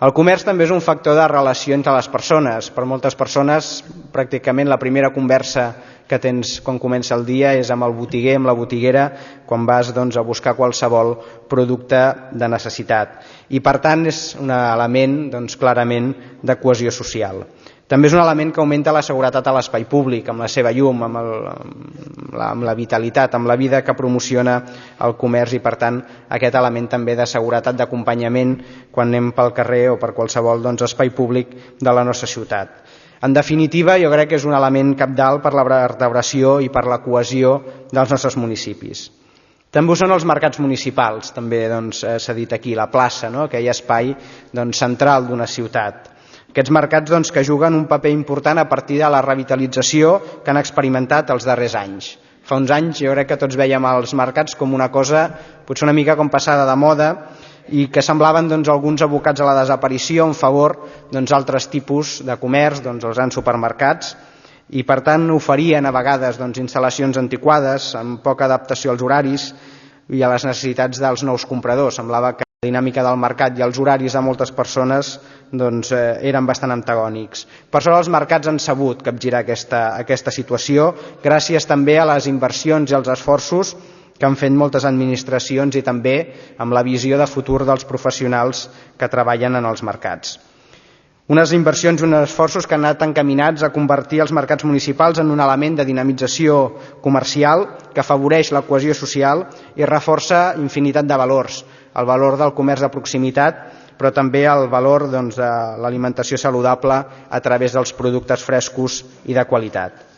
El comerç també és un factor de relació entre les persones. Per moltes persones, pràcticament la primera conversa que tens quan comença el dia és amb el botiguer, amb la botiguera, quan vas a buscar qualsevol producte de necessitat. I per tant és un element clarament de cohesió social. També és un element que augmenta la seguretat a l'espai públic, amb la seva llum, amb la vitalitat, amb la vida que promociona el comerç i per tant aquest element també de seguretat, d'acompanyament quan anem pel carrer o per qualsevol espai públic de la nostra ciutat. En definitiva, jo crec que és un element cabdal per la vertebració i per la cohesió dels nostres municipis. També ho són els mercats municipals, també s'ha dit aquí, la plaça, aquell espai central d'una ciutat. Aquests mercats que juguen un paper important a partir de la revitalització que han experimentat els darrers anys. Fa uns anys jo crec que tots veiem els mercats com una cosa potser una mica com passada de moda i que semblaven alguns abocats a la desaparició en favor d'altres tipus de comerç, els grans supermercats, i per tant oferien a vegades instal·lacions antiquades amb poca adaptació als horaris i a les necessitats dels nous compradors. Semblava que la dinàmica del mercat i els horaris de moltes persones eren bastant antagònics. Per sort els mercats han sabut capgirar aquesta situació gràcies també a les inversions i als esforços que han fet moltes administracions i també amb la visió de futur dels professionals que treballen en els mercats. Unes inversions i uns esforços que han anat encaminats a convertir els mercats municipals en un element de dinamització comercial que afavoreix la cohesió social i reforça infinitat de valors, el valor del comerç de proximitat, però també el valor de l'alimentació saludable a través dels productes frescos i de qualitat.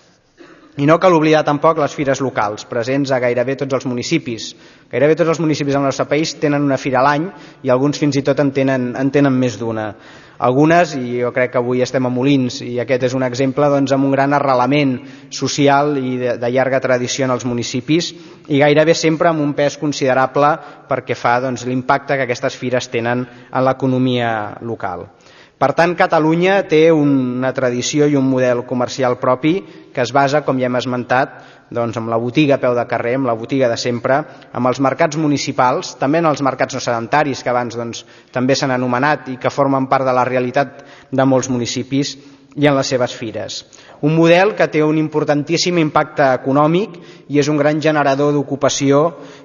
I no cal oblidar tampoc les fires locals, presents a gairebé tots els municipis. Gairebé tots els municipis del nostre país tenen una fira a l'any i alguns fins i tot en tenen més d'una. Algunes, i jo crec que avui estem a Molins, i aquest és un exemple amb un gran arrelament social i de llarga tradició en els municipis i gairebé sempre amb un pes considerable perquè fa l'impacte que aquestes fires tenen en l'economia local. Per tant, Catalunya té una tradició i un model comercial propi que es basa, com ja hem esmentat, amb la botiga a peu de carrer, amb la botiga de sempre, amb els mercats municipals, també en els mercats no sedentaris, que abans també s'han anomenat i que formen part de la realitat de molts municipis, i en les seves fires. Un model que té un importantíssim impacte econòmic i és un gran generador d'ocupació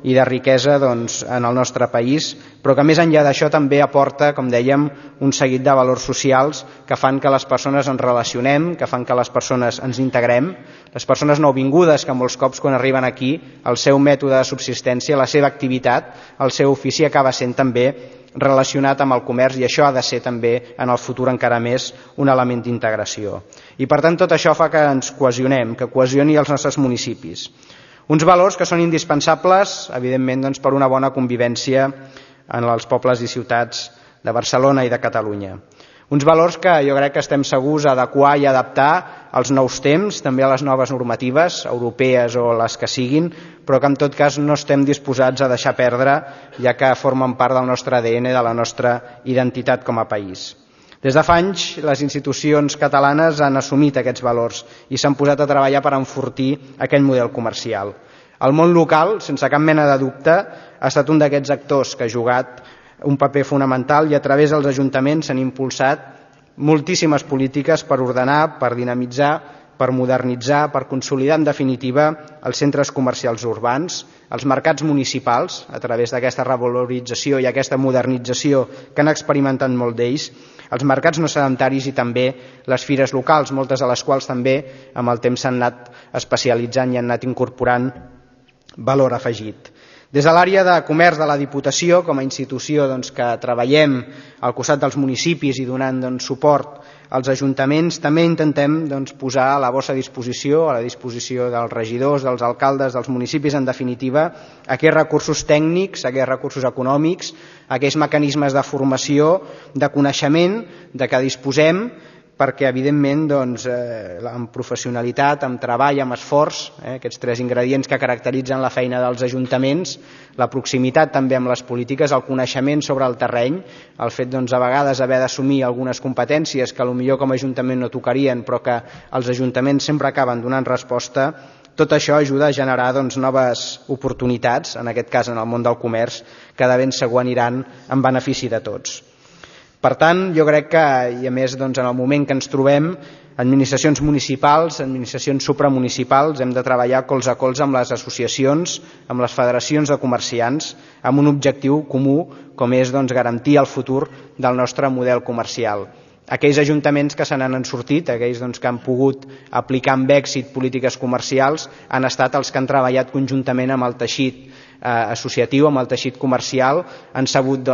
i de riquesa en el nostre país, però que més enllà d'això també aporta, com dèiem, un seguit de valors socials que fan que les persones ens relacionem, que fan que les persones ens integrem, les persones nouvingudes que molts cops quan arriben aquí el seu mètode de subsistència, la seva activitat, el seu ofici acaba sent també relacionat amb el comerç i això ha de ser també en el futur encara més un element d'integració. I per tant tot això fa que ens cohesionem, que cohesioni els nostres municipis. Uns valors que són indispensables, evidentment, per una bona convivència en els pobles i ciutats de Barcelona i de Catalunya. Uns valors que jo crec que estem segurs d'adequar i adaptar als nous temps, també a les noves normatives, europees o les que siguin, però que en tot cas no estem disposats a deixar perdre, ja que formen part del nostre ADN, de la nostra identitat com a país. Des de fa anys, les institucions catalanes han assumit aquests valors i s'han posat a treballar per enfortir aquest model comercial. El món local, sense cap mena de dubte, ha estat un d'aquests actors que ha jugat un paper fonamental i a través dels ajuntaments s'han impulsat moltíssimes polítiques per ordenar, per dinamitzar, per modernitzar, per consolidar en definitiva els centres comercials urbans, els mercats municipals, a través d'aquesta revalorització i aquesta modernització que han experimentat molt d'ells, els mercats no sedentaris i també les fires locals, moltes de les quals també amb el temps s'han anat especialitzant i han anat incorporant valor afegit. Des de l'àrea de comerç de la Diputació, com a institució que treballem al costat dels municipis i donant suport als ajuntaments, també intentem posar a la vostra disposició, a la disposició dels regidors, dels alcaldes, dels municipis, en definitiva, aquests recursos tècnics, aquests recursos econòmics, aquells mecanismes de formació, de coneixement de què disposem, perquè evidentment amb professionalitat, amb treball, amb esforç, aquests 3 ingredients que caracteritzen la feina dels ajuntaments, la proximitat també amb les polítiques, el coneixement sobre el terreny, el fet a vegades haver d'assumir algunes competències que potser com a ajuntament no tocarien però que els ajuntaments sempre acaben donant resposta, tot això ajuda a generar noves oportunitats, en aquest cas en el món del comerç, que de ben segur aniran en benefici de tots. Per tant, jo crec que, i a més en el moment que ens trobem, administracions municipals, administracions supramunicipals, hem de treballar colze a colze amb les associacions, amb les federacions de comerciants, amb un objectiu comú com és garantir el futur del nostre model comercial. Aquells ajuntaments que se n'han sortit, aquells que han pogut aplicar amb èxit polítiques comercials, han estat els que han treballat conjuntament amb el teixit associatiu, amb el teixit comercial, han sabut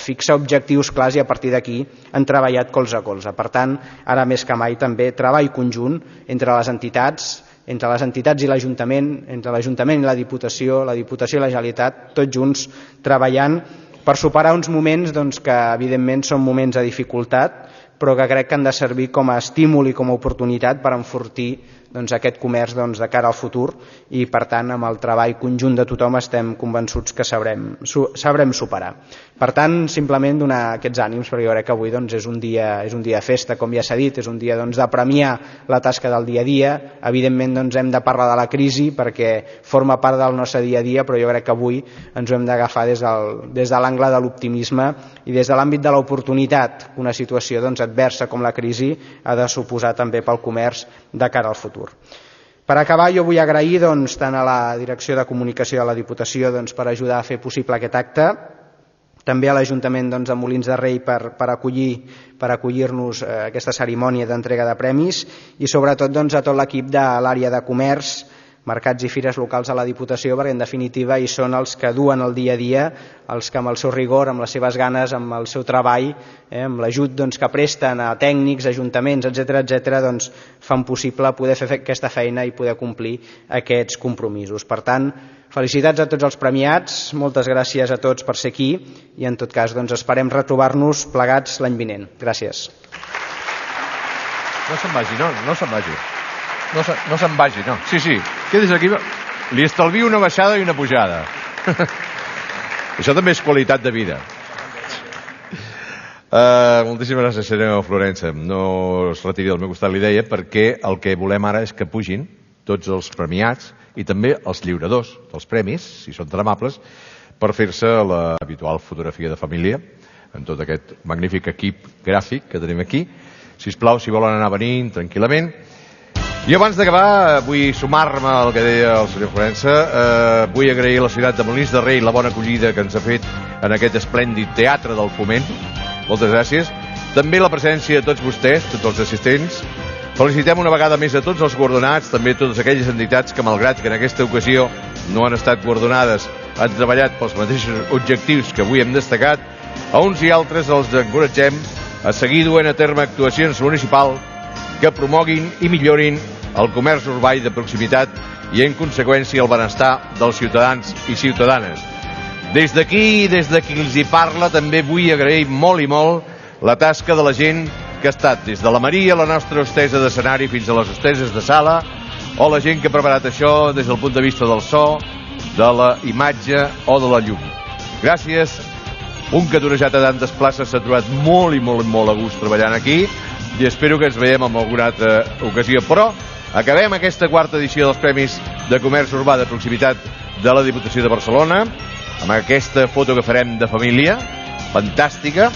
fixar objectius clars i a partir d'aquí han treballat colze a colze. Per tant, ara més que mai també treball conjunt entre les entitats i l'Ajuntament, entre l'Ajuntament i la Diputació i la Generalitat, tots junts treballant per superar uns moments que evidentment són moments de dificultat, però que crec que han de servir com a estímul i com a oportunitat per enfortir aquest comerç de cara al futur i per tant amb el treball conjunt de tothom estem convençuts que sabrem superar. Per tant, simplement donar aquests ànims perquè jo crec que avui és un dia de festa, com ja s'ha dit, és un dia de premiar la tasca del dia a dia. Evidentment hem de parlar de la crisi perquè forma part del nostre dia a dia, però jo crec que avui ens ho hem d'agafar des de l'angle de l'optimisme i des de l'àmbit de l'oportunitat que una situació adversa com la crisi ha de suposar també pel comerç de cara al futur. Per acabar, jo vull agrair tant a la Direcció de Comunicació de la Diputació per ajudar a fer possible aquest acte, també a l'Ajuntament de Molins de Rei per acollir-nos a aquesta cerimònia d'entrega de premis i sobretot a tot l'equip de l'àrea de comerç, mercats i fires locals a la Diputació, perquè en definitiva hi són els que duen el dia a dia, els que amb el seu rigor, amb les seves ganes, amb el seu treball, amb l'ajut que presten a tècnics, ajuntaments, etc., fan possible poder fer aquesta feina i poder complir aquests compromisos. Per tant, felicitats a tots els premiats, moltes gràcies a tots per ser aquí i en tot cas esperem retrobar-nos plegats l'any vinent. Gràcies. No se'n vagi, no se'n vagi. No se'n vagi, no. Sí, quedis aquí. Li estalvio una baixada i una pujada. Això també és qualitat de vida. Moltíssimes gràcies, senyor Florença. No es retiri del meu costat, li deia, perquè el que volem ara és que pugin tots els premiats i també els lliuradors dels premis, si són tan amables, per fer-se l'habitual fotografia de família amb tot aquest magnífic equip gràfic que tenim aquí. Sisplau, si volen anar venint tranquil·lament. I abans d'acabar, vull sumar-me al que deia el senyor Florença. Vull agrair a la ciutat de Molins de Rei la bona acollida que ens ha fet en aquest esplèndid teatre del Foment. Moltes gràcies. També la presència de tots vostès, tots els assistents. Felicitem una vegada més a tots els guardonats, també a totes aquelles entitats que, malgrat que en aquesta ocasió no han estat guardonades, han treballat pels mateixos objectius que avui hem destacat. A uns i altres els encoratgem a seguir duent a terme actuacions municipals que promoguin i millorin el comerç urbà i de proximitat i, en conseqüència, el benestar dels ciutadans i ciutadanes. Des d'aquí i des de qui els hi parla, també vull agrair molt i molt la tasca de la gent que ha estat des de la Maria, la nostra hostessa d'escenari, fins a les hostesses de sala, o la gent que ha preparat això des del punt de vista del so, de la imatge o de la llum. Gràcies. Un que torejat a tantes places s'ha trobat molt i molt a gust treballant aquí i espero que ens veiem en alguna altra ocasió. Però acabem aquesta quarta edició dels Premis de Comerç Urbà de Proximitat de la Diputació de Barcelona amb aquesta foto que farem de família, fantàstica,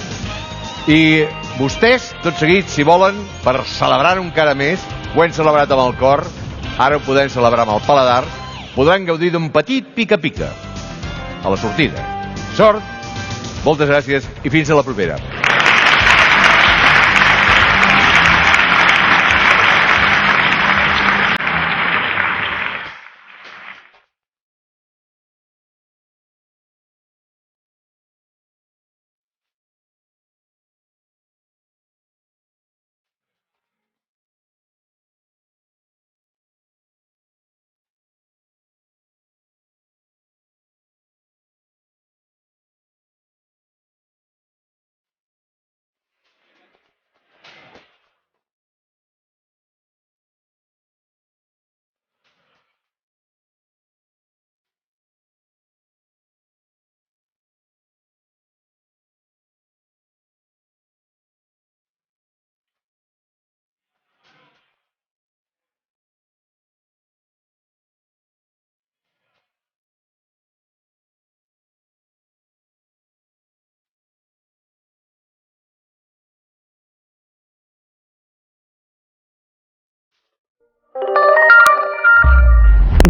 i Vostès, tot seguit, si volen, per celebrar-ho encara més, ho hem celebrat amb el cor, ara ho podem celebrar amb el paladar, podran gaudir d'un petit pica-pica a la sortida. Sort, moltes gràcies i fins a la propera.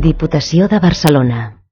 Diputació de Barcelona.